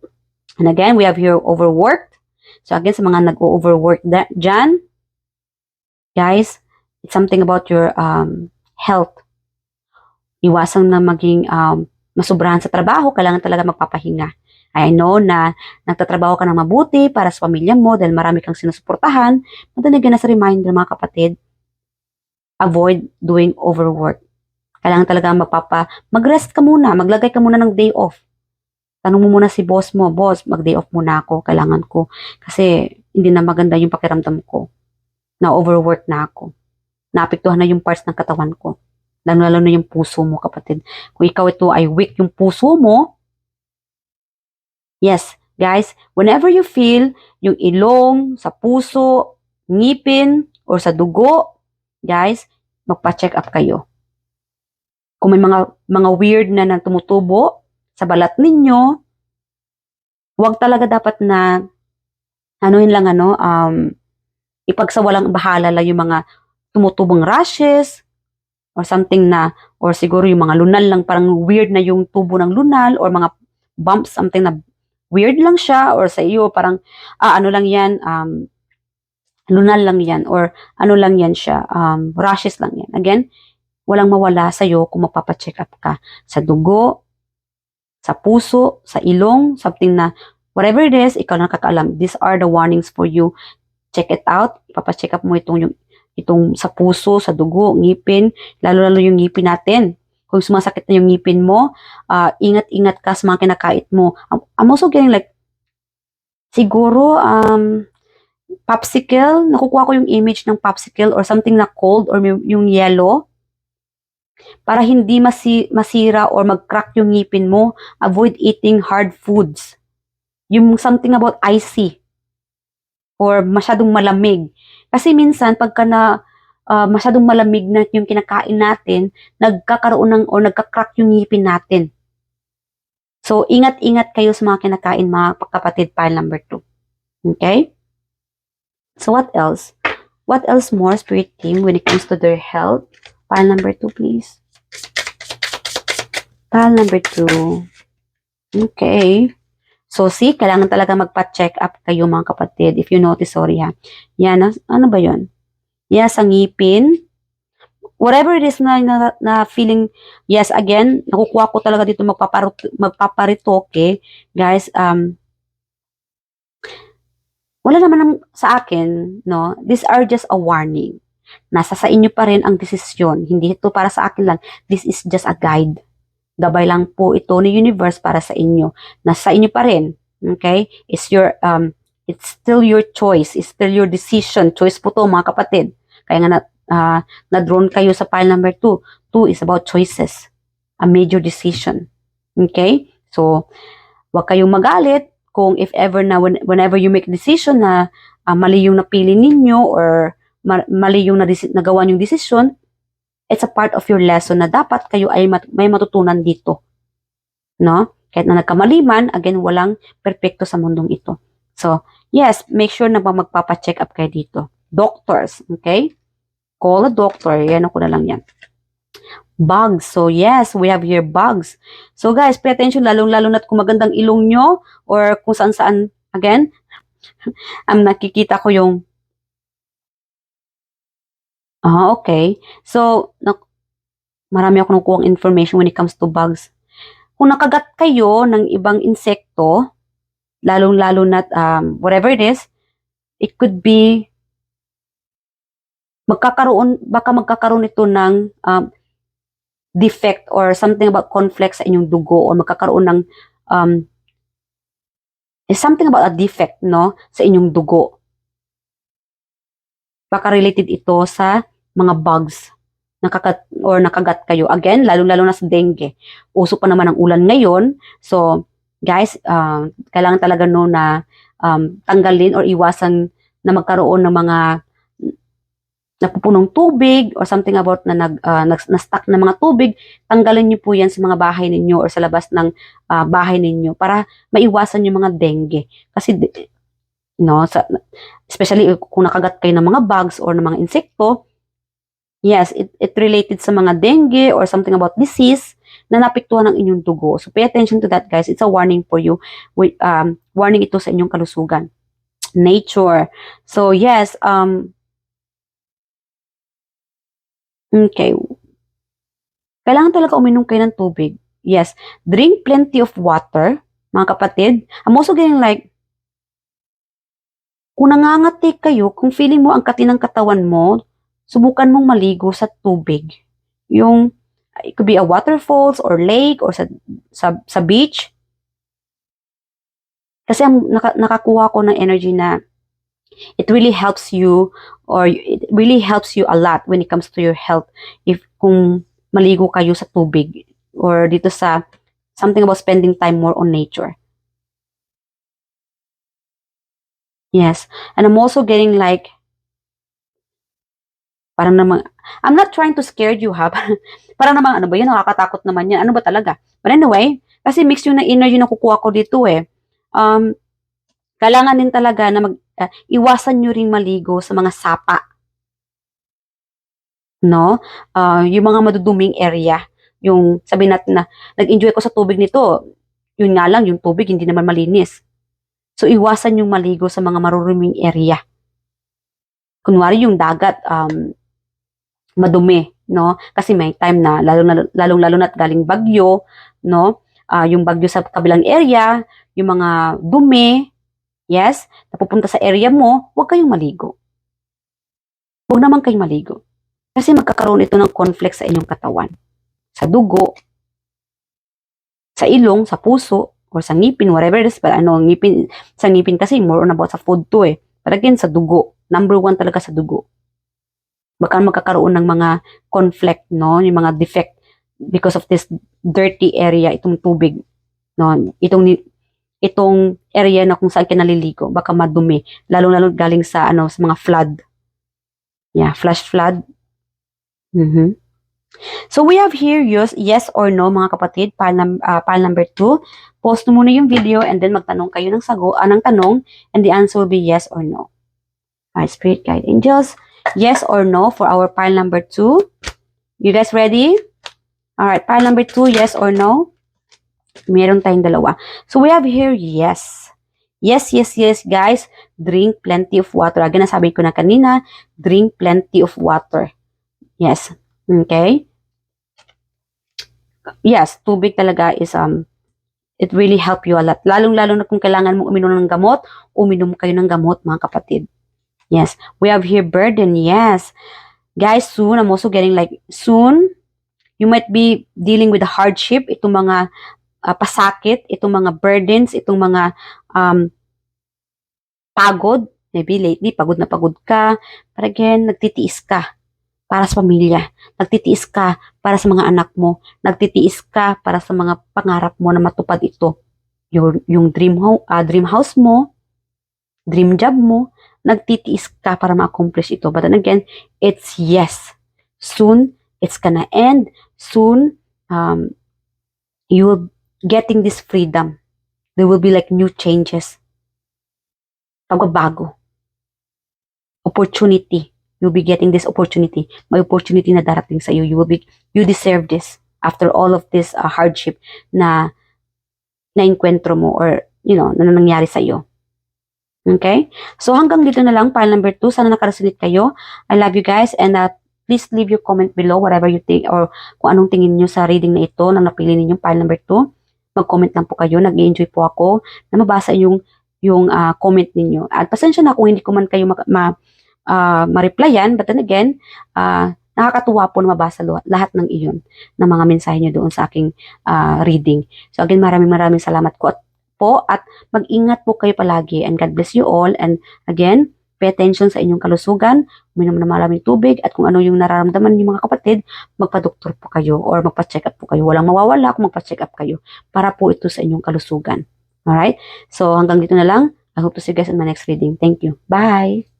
And again, we have here overworked. So again, sa mga nag-overwork dyan, guys, it's something about your health. Iwasan na maging masubrahan sa trabaho, kailangan talaga magpapahinga. I know na nagtatrabaho ka ng mabuti para sa pamilya mo dahil marami kang sinusuportahan. But then again, as a reminder mga kapatid, avoid doing overwork. Kailangan talaga mag-rest ka muna, maglagay ka muna ng day off. Tanong mo muna si boss mo, boss, mag-day off muna ako, kailangan ko. Kasi hindi na maganda yung pakiramdam ko. Na overwork na ako. Naapektuhan na yung parts ng katawan ko. Lalo na yung puso mo, kapatid. Kung ikaw ito ay weak yung puso mo, yes, guys, whenever you feel yung ilong, sa puso, ngipin, or sa dugo, guys, magpa-check up kayo. Kung may mga weird na tumutubo sa balat ninyo, huwag talaga dapat na ipagsawalang bahala lang yung mga tumutubong rashes or something or siguro yung mga lunal lang, parang weird na yung tubo ng lunal or mga bumps, something na weird lang siya or sa iyo parang lang yan, lunal lang yan or lang yan siya, rashes lang yan. Again, walang mawala sa iyo kung magpapacheck up ka sa dugo, sa puso, sa ilong, something na whatever it is, ikaw na nakakaalam. These are the warnings for you. Check it out. Ipapacheck up mo itong sa puso, sa dugo, ngipin, lalo yung ngipin natin. Kung sumasakit na yung ngipin mo, ingat-ingat ka sa mga kinakait mo. I'm also getting like, siguro, popsicle. Nakukuha ko yung image ng popsicle or something na cold or yung yellow. Para hindi masira or mag-crack yung ngipin mo, avoid eating hard foods. Yung something about icy or masyadong malamig. Kasi minsan, pagka masyadong malamig na yung kinakain natin, nagkakaroon o nagka-crack yung ngipin natin. So, ingat-ingat kayo sa mga kinakain, mga kapatid, pile number 2. Okay? So, what else? What else more, Spirit Team, when it comes to their health? Pile number 2, please. Pile number 2. Okay. So, see, kailangan talaga magpa-check up kayo mga kapatid. If you notice, sorry ha. Yan, ano ba yun? Yan, sa ngipin. Whatever it is na feeling, yes, again, nakukuha ko talaga dito magpaparitoke. Guys, wala naman sa akin, no? These are just a warning. Nasa sa inyo pa rin ang desisyon. Hindi ito para sa akin lang. This is just a guide. Gabay lang po ito ni universe para sa inyo. Nasa inyo pa rin. Okay? It's still your choice. It's still your decision. Choice po to, mga kapatid. Kaya nga na-drawn kayo sa pile number 2. 2 is about choices. A major decision. Okay? So, wag kayong magalit kung if ever na whenever you make decision na mali yung napili ninyo or mali yung nagawa yung decision, it's a part of your lesson na dapat kayo ay may matutunan dito. No? Kahit na nagkamali man, again, walang perpekto sa mundong ito. So, yes, make sure na magpapa-check up kayo dito. Doctors, okay? Call a doctor. Yan ako na lang yan. Bugs. So, yes, we have here bugs. So, guys, pay attention, lalong-lalo na kung magandang ilong nyo or kung saan-saan, again, nakikita ko yung okay. So, marami ako nakukuha information when it comes to bugs. Kung nakagat kayo ng ibang insekto, lalong-lalo na whatever it is, it could be baka magkakaroon ito ng defect or something about conflict sa inyong dugo or magkakaroon ng something about a defect, no, sa inyong dugo. Baka related ito sa mga bugs nakagat kayo. Again, lalo-lalo na sa dengue. Uso pa naman ang ulan ngayon. So, guys, kailangan talaga na tanggalin or iwasan na magkaroon ng mga napupunong tubig or something about na-stuck na mga tubig. Tanggalin niyo po yan sa mga bahay ninyo or sa labas ng bahay ninyo para maiwasan yung mga dengue. Kasi, no, especially kung nakagat kayo ng mga bugs or ng mga insekto, yes, it related sa mga dengue or something about disease na napiktuhan ng inyong dugo. So, pay attention to that, guys. It's a warning for you. Warning ito sa inyong kalusugan. Nature. So, yes, okay. Kailangan talaga uminom kayo ng tubig. Yes, drink plenty of water, mga kapatid. I'm also getting like, kung nangangati kayo, kung feeling mo ang kati ng katawan mo, subukan mong maligo sa tubig. It could be a waterfalls or lake or sa beach. Kasi nakakuha ko ng energy na it really helps you or it really helps you a lot when it comes to your health kung maligo kayo sa tubig or dito sa something about spending time more on nature. Yes. And I'm also getting like, parang namang, I'm not trying to scare you, ha? Parang namang, ano ba yun? Nakakatakot naman yan. Ano ba talaga? But anyway, kasi mix yung na energy na kukuha ko dito eh. Kailangan din talaga na iwasan nyo ring maligo sa mga sapa. No? Yung mga maduduming area. Yung sabihin natin na, nag-enjoy ko sa tubig nito. Yun nga lang, yung tubig hindi naman malinis. So, iwasan yung maligo sa mga maruruming area. Kunwari yung dagat, madumi, no? Kasi may time na lalo na galing bagyo, no? Yung bagyo sa kabilang area, yung mga dumi, yes, napupunta sa area mo, huwag kayong maligo. Huwag naman kayong maligo. Kasi magkakaroon ito ng conflict sa inyong katawan. Sa dugo, sa ilong, sa puso, or sa ngipin, whatever it is. But sa ngipin kasi more on about sa food to eh. But again, sa dugo. Number 1 talaga sa dugo. Baka magkakaroon ng mga conflict, no? Yung mga defect because of this dirty area, itong tubig, no? Itong area na kung saan ka naliligo, baka madumi. Lalo galing sa mga flood. Yeah, flash flood. So we have here yes or no, mga kapatid, pile number 2. Post mo muna yung video and then magtanong kayo ng tanong and the answer will be yes or no. Alright, spirit guide angels. Yes or no for our pile number 2. You guys ready? Alright, pile number 2, yes or no? Meron tayong dalawa. So we have here yes. Yes, guys. Drink plenty of water. Again, nasabi ko na kanina, drink plenty of water. Yes. Okay? Yes, tubig talaga is, it really help you a lot. Lalong-lalo na kung kailangan mong uminom ng gamot, uminom kayo ng gamot, mga kapatid. Yes. We have here burden. Yes. Guys, soon, I'm also getting like, soon, you might be dealing with a hardship, itong mga pasakit, itong mga burdens, itong mga pagod, maybe lately, pagod na pagod ka, but again, nagtitiis ka para sa pamilya, nagtitiis ka para sa mga anak mo, nagtitiis ka para sa mga pangarap mo na matupad ito. Yung dream house mo, dream job mo, nagtitiis ka para ma-accomplish ito. But then again, it's yes. Soon, it's gonna end. Soon, you will getting this freedom. There will be like new changes. Pagbabago. Opportunity. You'll be getting this opportunity. May opportunity na darating sa iyo. You deserve this after all of this hardship na na-encuentro mo or, na nangyari sa iyo. Okay? So, hanggang dito na lang, pile number 2. Sana nakaresonate kayo. I love you guys and please leave your comment below whatever you think or kung anong tingin nyo sa reading na ito na napili ninyong pile number 2. Mag-comment lang po kayo. Nag-enjoy po ako na mabasa yung comment ninyo. At pasensya na kung hindi ko man kayo ma-replyan, but then again, nakakatuwa po na mabasa lahat ng iyon, ng mga mensahe nyo doon sa aking reading. So again, maraming salamat po at mag-ingat po kayo palagi and God bless you all. And again, pay attention sa inyong kalusugan, uminom na maraming tubig at kung ano yung nararamdaman niyo mga kapatid, magpa-doktor po kayo or magpa-check up po kayo. Walang mawawala kung magpa-check up kayo para po ito sa inyong kalusugan. Alright? So hanggang dito na lang. I hope to see you guys in my next reading. Thank you. Bye!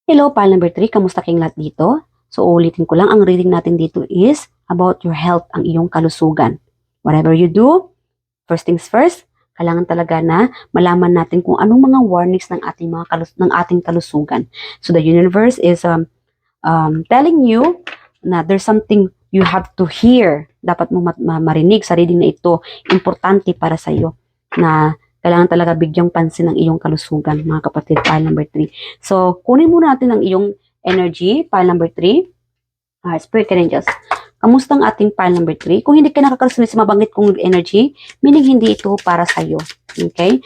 Hello, pile number 3. Kamusta kayong lahat dito? So ulitin ko lang, ang reading natin dito is about your health, ang iyong kalusugan. Whatever you do, first things first, kailangan talaga na malaman natin kung anong mga warnings ng ating kalusugan. So the universe is telling you na there's something you have to hear. Dapat mo marinig sa reading na ito. Importante para sa iyo na kailangan talaga bigyang pansin ang iyong kalusugan, mga kapatid, pile number 3. So, kunin muna natin ang iyong energy, pile number 3. Spirit Angels. Kamusta ang ating pile number 3? Kung hindi ka nakakasunod sa mabanggit kong energy, meaning hindi ito para sa iyo. Okay?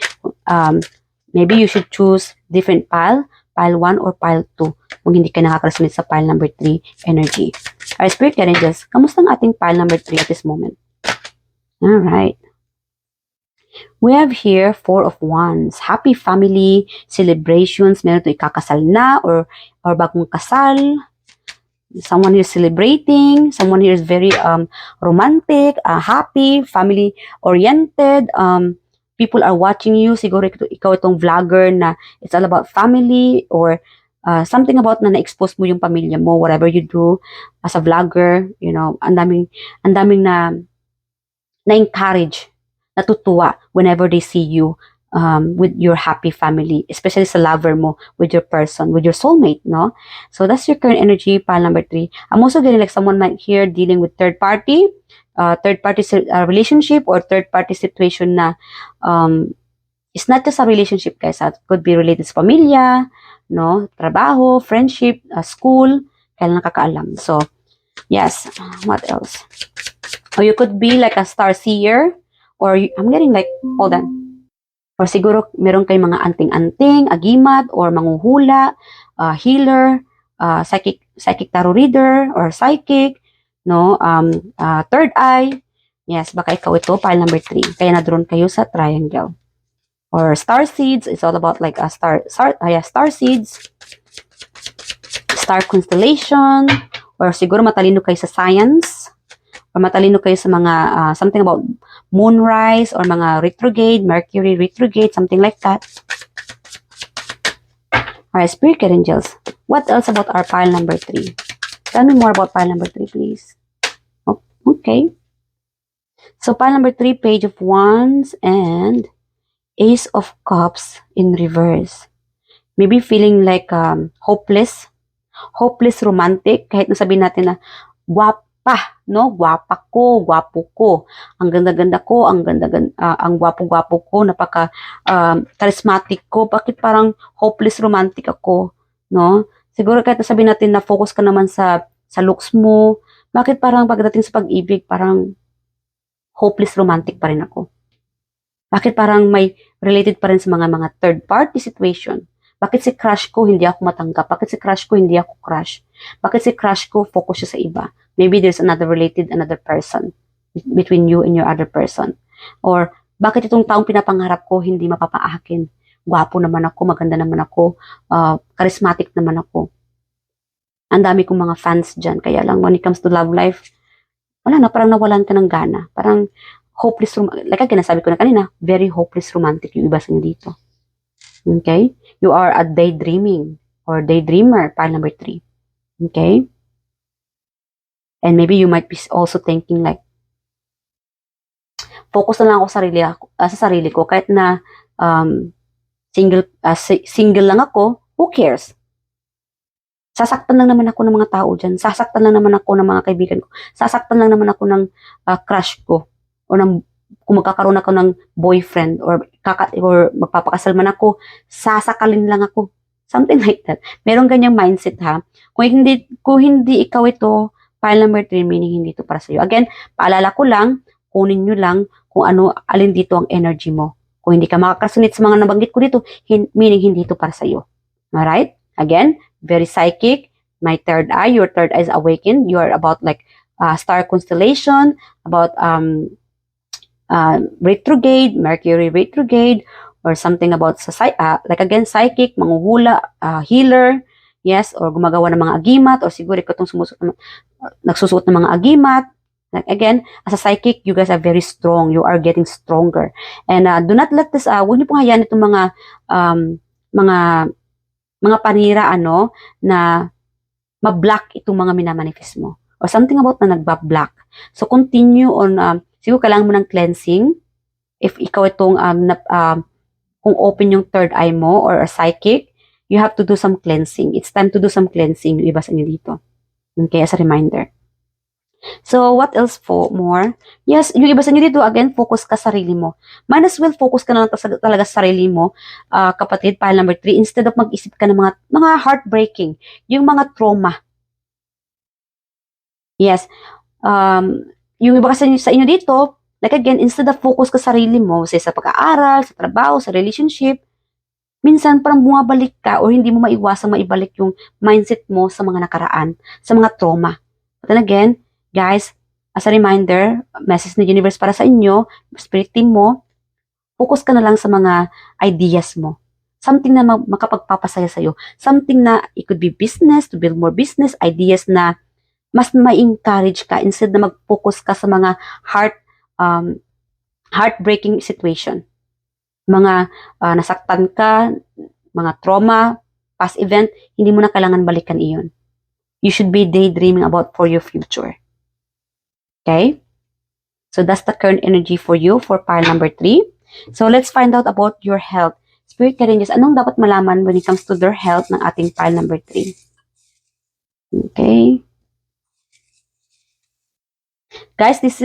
Maybe you should choose different pile 1 or pile 2, kung hindi ka nakakasunod sa pile number 3 energy. Spirit Angels, kamusta ang ating pile number 3 at this moment? Alright. We have here 4 of Wands. Happy family celebrations. Meron ito ikakasal na or bagong kasal. Someone who is celebrating. Someone who is very romantic, happy, family-oriented. People are watching you. Siguro ikaw itong vlogger na it's all about family or something about na na-expose mo yung pamilya mo. Whatever you do as a vlogger, ang daming na-encourage, natutuwa whenever they see you with your happy family, especially sa lover mo, with your person, with your soulmate, no? So that's your current energy, pile number 3. I'm also getting like someone might here dealing with third party relationship or third party situation na it's not just a relationship, guys. It could be related sa pamilya, no? Trabaho, friendship, school, kailan nakakaalam. So, yes. What else? Or you could be like a star seer. Or I'm getting like, hold on. Or siguro meron kayong mga anting-anting, agimat, or manghuhula, healer, psychic tarot reader, or psychic, no? Third eye. Yes, baka ikaw ito, pile number 3. Kaya na-drawn kayo sa triangle. Or star seeds. It's all about like a star seeds. Star constellation. Or siguro matalino kayo sa science. Or matalino kayo sa mga something about moonrise or mga retrograde, Mercury retrograde, something like that. Alright, Spirit Angels. What else about our pile number 3? Tell me more about pile number 3, please. Oh, okay. So pile number 3, Page of Wands and Ace of Cups in reverse. Maybe feeling like hopeless romantic, kahit nasabihin natin na gwapa ko, gwapo ko, ang ganda-ganda ko, ang gwapo-gwapo ko, napaka charismatic ko, bakit parang hopeless romantic ako, no? Siguro kahit sabihin natin na focus ka naman sa looks mo, bakit parang pagdating sa pag-ibig, parang hopeless romantic pa rin ako? Bakit parang may related pa rin sa mga third party situation? Bakit si crush ko hindi ako matanggap? Bakit si crush ko hindi ako crush? Bakit si crush ko focus siya sa iba? Maybe there's another person between you and your other person. Or Bakit itong taong pinapangarap ko hindi mapapaakin? Gwapo naman ako, maganda naman ako, charismatic naman ako. Ang dami kong mga fans dyan. Kaya lang, when it comes to love life, wala na, parang nawalan ka ng gana. Parang hopeless, like again, nasabi ko na kanina, very hopeless romantic yung iba sa inyo dito. Okay? You are a daydreaming or daydreamer, pile number 3. Okay? And maybe you might be also thinking like, focus na lang ako sa sarili ko kahit na single lang ako, who cares? Sasaktan lang naman ako ng mga tao dyan. Sasaktan lang naman ako ng mga kaibigan ko. Sasaktan lang naman ako ng crush ko. O kung magkakaroon ako ng boyfriend or magpapakasal man ako, sasakalin lang ako. Something like that. Meron ganyang mindset ha. Kung hindi ikaw ito, pile number 3, meaning hindi ito para sa'yo. Again, paalala ko lang, kunin nyo lang kung alin dito ang energy mo. Kung hindi ka makakasunit sa mga nabanggit ko dito, meaning hindi ito para sa'yo. Alright? Again, very psychic. My third eye, your third eye is awakened. You are about like star constellation, about retrograde, Mercury retrograde, or something about like again, psychic, manghuhula, healer, yes, or gumagawa ng mga agimat, or siguro ikaw itong nagsusuot ng mga agimat. Like again, as a psychic, you guys are very strong. You are getting stronger. And do not let this, huwag niyo pong hayaan itong mga panira, na ma-block itong mga minamanifest mo. Or something about na nagba-block. So, continue on, siguro kailangan mo ng cleansing. If ikaw itong, kung open yung third eye mo, or a psychic, you have to do some cleansing. It's time to do some cleansing, yung iba sa inyo dito. Okay, as a reminder. So, what else more? Yes, yung iba sa inyo dito, again, focus ka sa sarili mo. Might as well focus ka na talaga sa sarili mo, kapatid, pile number 3, instead of mag-isip ka ng mga heartbreaking, yung mga trauma. Yes, yung iba kasi sa inyo dito, like again, instead of focus ka sa sarili mo, say sa pag-aaral, sa trabaho, sa relationship, minsan parang bumabalik ka o hindi mo maiwasang maibalik yung mindset mo sa mga nakaraan, sa mga trauma. But then again, guys, as a reminder, message ng universe para sa inyo, spirit team mo, focus ka na lang sa mga ideas mo. Something na makapagpapasaya sa'yo. Something na it could be business, to build more business, ideas na mas ma-encourage ka instead na mag-focus ka sa mga heartbreaking situation. Mga nasaktan ka, mga trauma, past event, hindi mo na kailangan balikan iyon. You should be daydreaming about for your future. Okay? So that's the current energy for you for pile number 3. So let's find out about your health. Spirit guardians, anong dapat malaman when it comes to their health ng ating pile number 3? Okay. Guys, these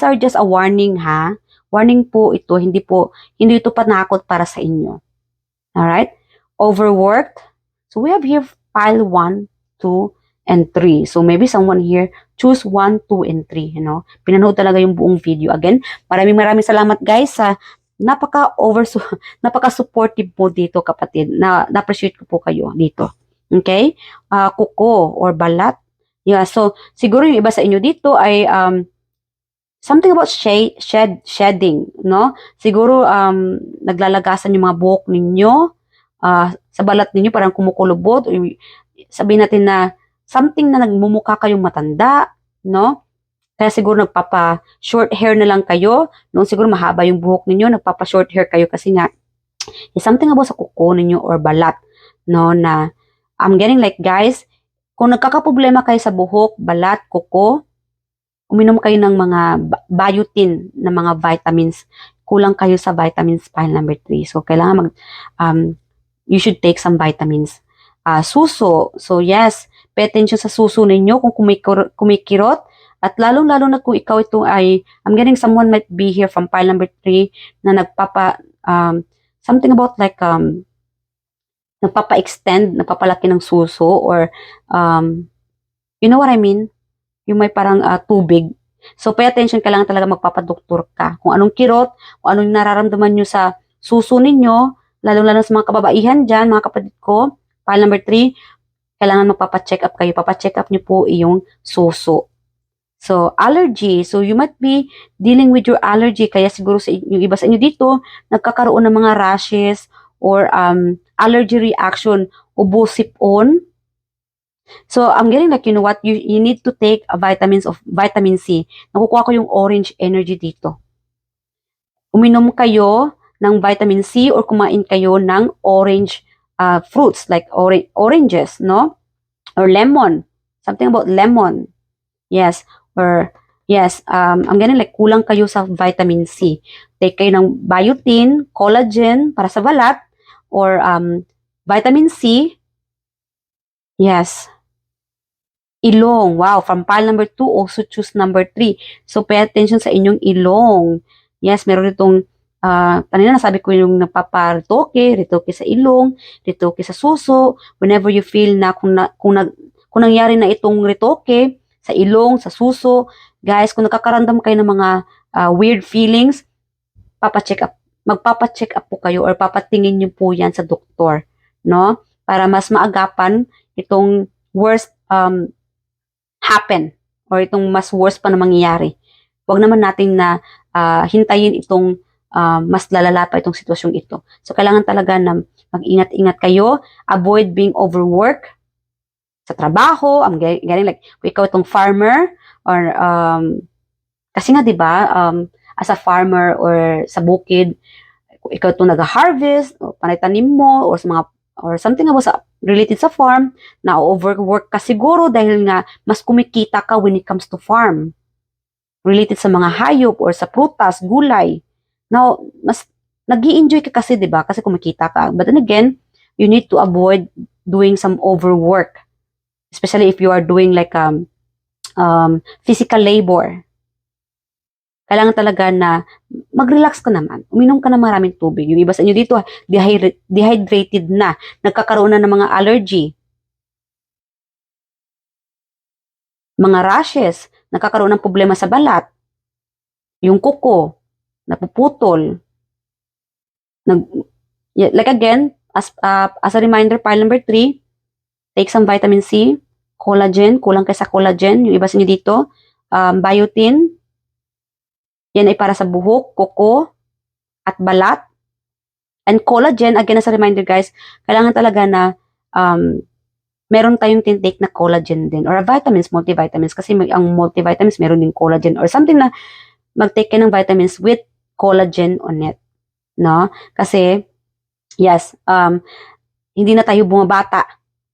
are just a warning ha. Warning po ito, hindi ito panakot para sa inyo. Alright? Overworked. So we have here pile 1, 2, and 3. So maybe someone here choose 1, 2, and 3. Pinanood talaga yung buong video. Again, maraming salamat guys sa napaka-supportive po dito kapatid. Na-appreciate ko po kayo dito. Okay? Kuko or balat. Yeah, so siguro yung iba sa inyo dito ay something about shedding, no? Siguro naglalagasan yung mga buhok ninyo, sa balat ninyo parang kumukulubot, sabihin natin na something na nagmumukha kayong matanda, no? Kaya siguro nagpapa-short hair na lang kayo, noong siguro mahaba yung buhok ninyo, nagpapa-short hair kayo kasi nga, something about sa kuko ninyo or balat, no? Na, I'm getting like, guys, kung nagkakaproblema kayo sa buhok, balat, kuko, uminom kayo ng mga biotin na mga vitamins. Kulang kayo sa vitamins pile number 3. So, kailangan you should take some vitamins. Suso. So, yes, pay attention sa suso ninyo kung kumikirot. At lalong-lalo na kung ikaw ito ay, I'm getting someone might be here from pile number 3 na something about like, nagpapa-extend, nagpapalaki ng suso or, you know what I mean? Yung may parang tubig. So, pay attention, kailangan talaga magpapadoktor ka. Kung anong kirot, kung anong nararamdaman nyo sa suso ninyo, lalong-lalo sa mga kababaihan dyan, mga kapatid ko, pile number 3, kailangan magpapacheck up kayo. Papacheck up nyo po iyong suso. So, allergy. So, you might be dealing with your allergy. Kaya siguro yung iba sa inyo dito, nagkakaroon ng mga rashes or allergy reaction, ubo, sipon. So, I'm getting like, you know what, you need to take vitamins of vitamin C. Nakukuha ko yung orange energy dito. Uminom kayo ng vitamin C or kumain kayo ng orange fruits like oranges, no? Or lemon. Something about lemon. Yes. Or, yes, I'm getting like kulang kayo sa vitamin C. Take kayo ng biotin, collagen para sa balat, or vitamin C. Yes. Ilong. Wow, from pile number 2, also choose number 3. So, pay attention sa inyong ilong. Yes, meron itong, kanina nasabi ko yung ritoke sa ilong, ritoke sa suso. Whenever you feel na kung nangyari na itong ritoke sa ilong, sa suso, guys, kung nakakaramdam kayo ng mga weird feelings, magpapacheck up po kayo or papatingin niyo po yan sa doktor, no? Para mas maagapan itong worst happen or itong mas worse pa na mangyayari. Huwag naman natin na hintayin itong mas lalala pa itong sitwasyong ito. So, kailangan talaga na mag-ingat-ingat kayo. Avoid being overworked sa trabaho. I'm getting like, kung ikaw itong farmer or kasi nga, di ba, as a farmer or sa bukid, kung ikaw itong nag-harvest o panay-tanim mo or sa mga or something about sa related sa farm, na overwork ka siguro dahil nga mas kumikita ka when it comes to farm. Related sa mga hayop or sa prutas, gulay. Now, mas nag-i-enjoy ka kasi, di ba? Kasi kumikita ka. But then again, you need to avoid doing some overwork. Especially if you are doing like physical labor. Kailangan talaga na mag-relax ka naman. Uminom ka ng maraming tubig. Yung iba sa inyo dito, dehydrated na. Nagkakaroon na ng mga allergy. Mga rashes. Nagkakaroon ng problema sa balat. Yung kuko. Napuputol. Like again, as a reminder, pile number 3, take some vitamin C, collagen, kulang kayo sa collagen. Yung iba sa inyo dito, biotin. Yan ay para sa buhok, kuko, at balat. And collagen, again as a reminder guys, kailangan talaga na meron tayong tinitake na collagen din. Or vitamins, multivitamins. Kasi ang multivitamins, meron din collagen. Or something na mag-take kayo ng vitamins with collagen on it. No? Kasi, yes, hindi na tayo bumabata.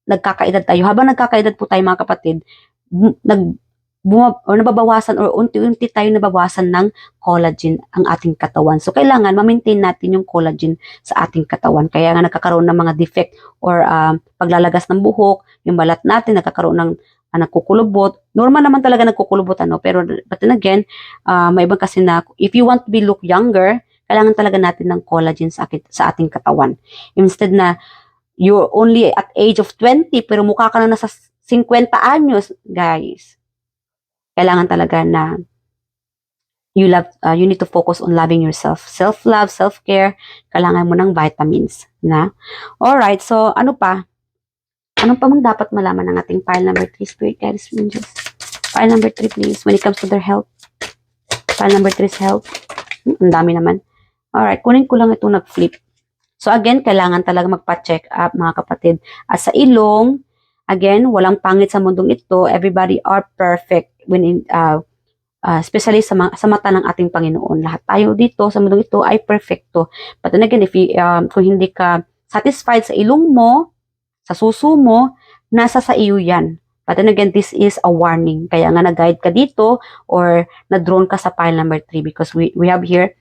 Nagkakaedad tayo. Habang nagkakaedad po tayo mga kapatid, nababawasan or unti-unti tayo nababawasan ng collagen ang ating katawan. So, kailangan ma-maintain natin yung collagen sa ating katawan. Kaya nga nagkakaroon ng mga defect or paglalagas ng buhok, yung balat natin nagkakaroon ng nagkukulubot. Normal naman talaga nagkukulubot, pero but then again, may ibang kasi na if you want to be look younger, kailangan talaga natin ng collagen sa ating katawan. Instead na you're only at age of 20 pero mukha ka na nasa 50 anyos, guys. Kailangan talaga na you need to focus on loving yourself. Self-love, self-care, kailangan mo ng vitamins, na? Alright, so ano pa? Anong pa mang dapat malaman ng ating pile number 3, Spirit Guides, Angels? Pile number 3, please, when it comes to their health. Pile number 3 is health. Ang dami naman. Alright, kunin ko lang itong nag-flip. So again, kailangan talaga magpa-check up, mga kapatid. At sa ilong, again, walang pangit sa mundong ito. Everybody are perfect when especially sa mata ng ating Panginoon. Lahat tayo dito sa mundong ito ay perfecto. But then again, kung hindi ka satisfied sa ilong mo, sa suso mo, nasa sa iyo yan. But then again, this is a warning. Kaya nga nag-guide ka dito or na-drone ka sa pile number 3 because we have here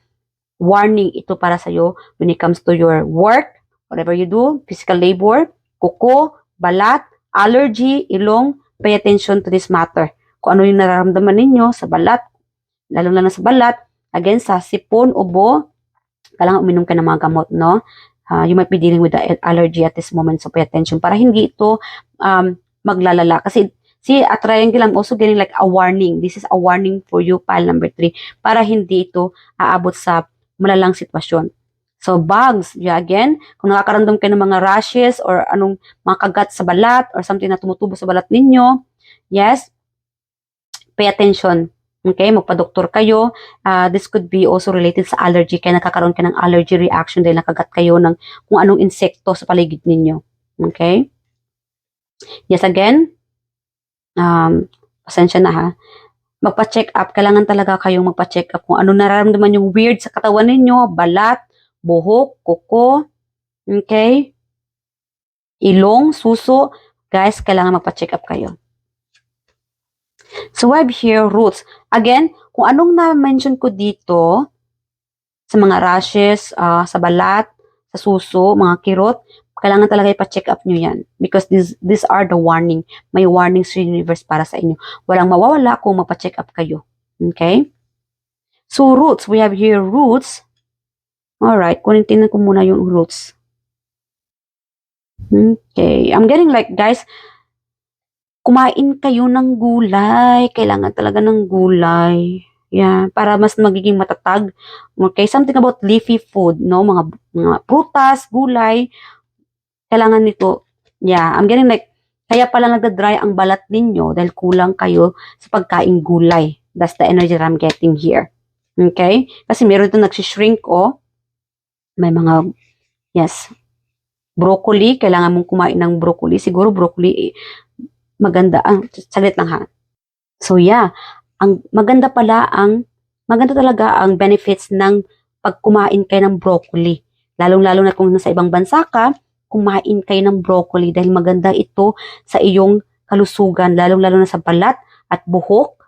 warning ito para sa iyo when it comes to your work, whatever you do, physical labor, kuko, balat, allergy, ilong, pay attention to this matter. Kung ano yung nararamdaman ninyo sa balat, lalo na sa balat, again, sa sipon, ubo, kailangan uminom ka ng mga gamot, no? You might be dealing with the allergy at this moment, so pay attention para hindi ito maglalala. Kasi, see, a triangle, I'm also getting like a warning. This is a warning for you, pile number 3, para hindi ito aabot sa malalang sitwasyon. So, bugs, yeah, again, kung nakakaramdam kayo ng mga rashes or anong mga kagat sa balat or something na tumutubo sa balat ninyo, yes, pay attention. Okay, magpa-doktor kayo. This could be also related sa allergy. Kaya nakakaroon ka ng allergy reaction dahil nakagat kayo ng kung anong insekto sa paligid ninyo. Okay? Yes, again, pasensya na ha. Magpa-check up. Kailangan talaga kayong magpa-check up kung ano nararamdaman yung weird sa katawan ninyo, balat, buhok, kuko, okay? Ilong, suso. Guys, kailangan magpa-check up kayo. So, I have here roots. Again, kung anong na-mention ko dito, sa mga rashes, sa balat, sa suso, mga kirot, kailangan talaga ipa-check up nyo yan. Because these are the warning. May warning sa universe para sa inyo. Walang mawawala kung magpa-check up kayo. Okay? So, roots. We have here roots. Alright, tingnan ko muna yung roots. Okay. I'm getting like, guys, kumain kayo ng gulay. Kailangan talaga ng gulay. Yeah, para mas magiging matatag. Okay, something about leafy food, no? Mga prutas, gulay. Kailangan nito. Yeah, I'm getting like, kaya pala nagda-dry ang balat ninyo dahil kulang kayo sa pagkain gulay. That's the energy that I'm getting here. Okay? Kasi meron ito nagsishrink, oh. May mga, yes, broccoli. Kailangan mong kumain ng broccoli. Siguro broccoli, maganda. Saglit lang ha. So yeah, maganda talaga ang benefits ng pag kumain kayo ng broccoli. Lalong-lalo na kung nasa ibang bansa ka, kumain kayo ng broccoli dahil maganda ito sa iyong kalusugan, lalong-lalo na sa balat at buhok.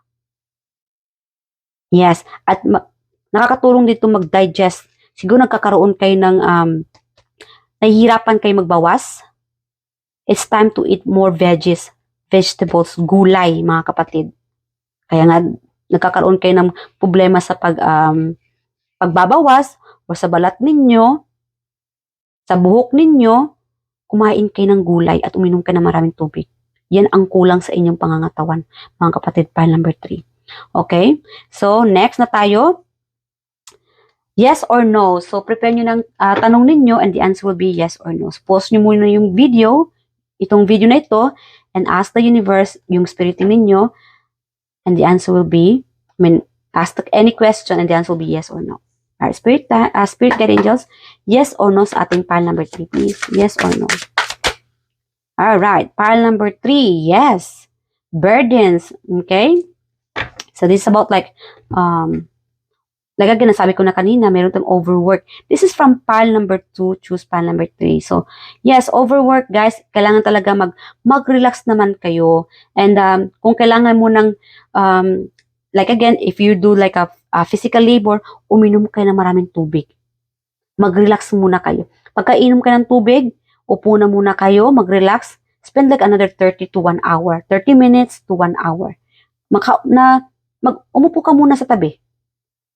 Yes, at nakakatulong dito mag-digest. Siguro nagkakaroon kayo ng nahihirapan kayo magbawas. It's time to eat more veggies, vegetables, gulay, mga kapatid. Kaya nga, nagkakaroon kayo ng problema sa pagbabawas o sa balat ninyo, sa buhok ninyo, kumain kayo ng gulay at uminom kayo ng maraming tubig. Yan ang kulang sa inyong pangangatawan, mga kapatid, pile number 3. Okay? So, next na tayo. Yes or no? So, prepare nyo ng tanong ninyo and the answer will be yes or no. So, pause nyo muna yung video, itong video na ito, and ask the universe, yung spiriting ninyo, and the answer will be, ask any question and the answer will be yes or no. Alright, spirit guide angels, yes or no sa ating pile number 3, please. Yes or no. Alright, pile number 3, yes. Burdens, okay? So, this is about like again, nasabi ko na kanina, meron tayong overwork. This is from pile number 2, choose pile number 3. So, yes, overwork, guys. Kailangan talaga mag-relax naman kayo. And kung kailangan mo ng, like again, if you do like a physical labor, uminom kayo ng maraming tubig. Mag-relax muna kayo. Pagkainom ka ng tubig, upo na muna kayo, mag-relax. Spend like another 30 to 1 hour. 30 minutes to 1 hour. Umupo ka muna sa tabi.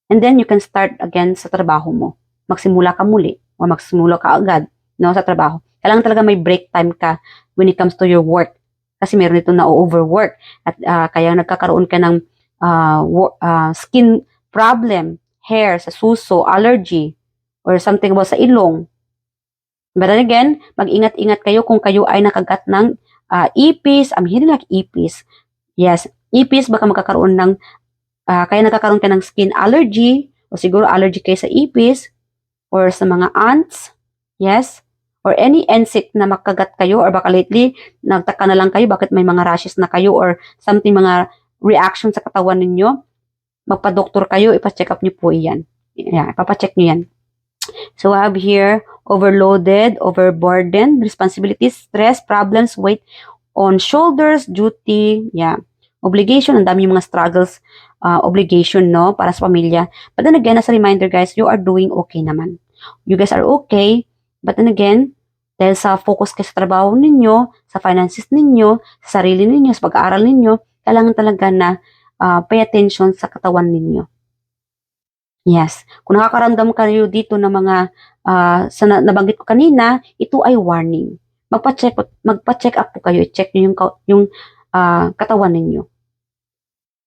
And then, you can start again sa trabaho mo. Magsimula ka muli o magsimula ka agad sa trabaho. Kailangan talaga may break time ka when it comes to your work. Kasi meron ito na overwork. At kaya nagkakaroon ka ng skin problem, hair, sa suso, allergy, or something about sa ilong. But then again, mag-ingat-ingat kayo kung kayo ay nakagat ng ipis. I'm hearing like ipis. Yes, ipis, baka magkakaroon ng kaya nakakaroon ka ng skin allergy o siguro allergy kayo sa ipis or sa mga ants, yes, or any insect na makagat kayo or baka lately nagtaka na lang kayo bakit may mga rashes na kayo or something mga reaction sa katawan ninyo, magpa-doktor kayo, ipa-check up nyo po iyan. Yeah, ipapacheck nyo yan. So I have here overloaded, overburdened, responsibilities, stress, problems, weight on shoulders, duty, yeah, obligation, ang dami yung mga struggles, obligation, no, para sa pamilya. But then again, as a reminder, guys, you are doing okay naman. You guys are okay. But then again, dahil sa focus kayo sa trabaho ninyo, sa finances ninyo, sa sarili ninyo, sa pag-aaral ninyo, kailangan talaga na pay attention sa katawan ninyo. Yes. Kung nakakaramdam kayo dito ng mga nabanggit ko kanina, ito ay warning. Magpa-check up po kayo. I-check nyo yung katawan ninyo.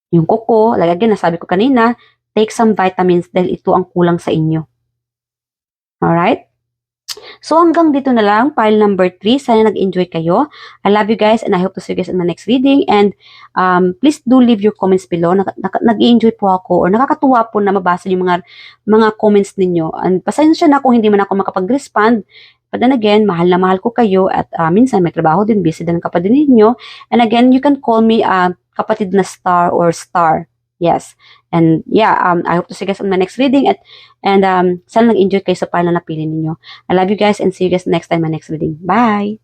Yung kuko, like again, nasabi ko kanina, take some vitamins dahil ito ang kulang sa inyo. Alright? So hanggang dito na lang, file number 3. Sana nag-enjoy kayo. I love you guys and I hope to see you guys in my next reading. And please do leave your comments below. Nag-enjoy po ako or nakakatuwa po na mabasa yung mga comments ninyo. And pasensya na kung hindi man ako makapag-respond. But then again, mahal na mahal ko kayo at minsan may trabaho din, busy din ang kapatid ninyo. And again, you can call me kapatid na star or star. Yes. And yeah, I hope to see you guys on my next reading and sana nag-enjoy kayo sa file na napili ninyo. I love you guys and see you guys next time in my next reading. Bye!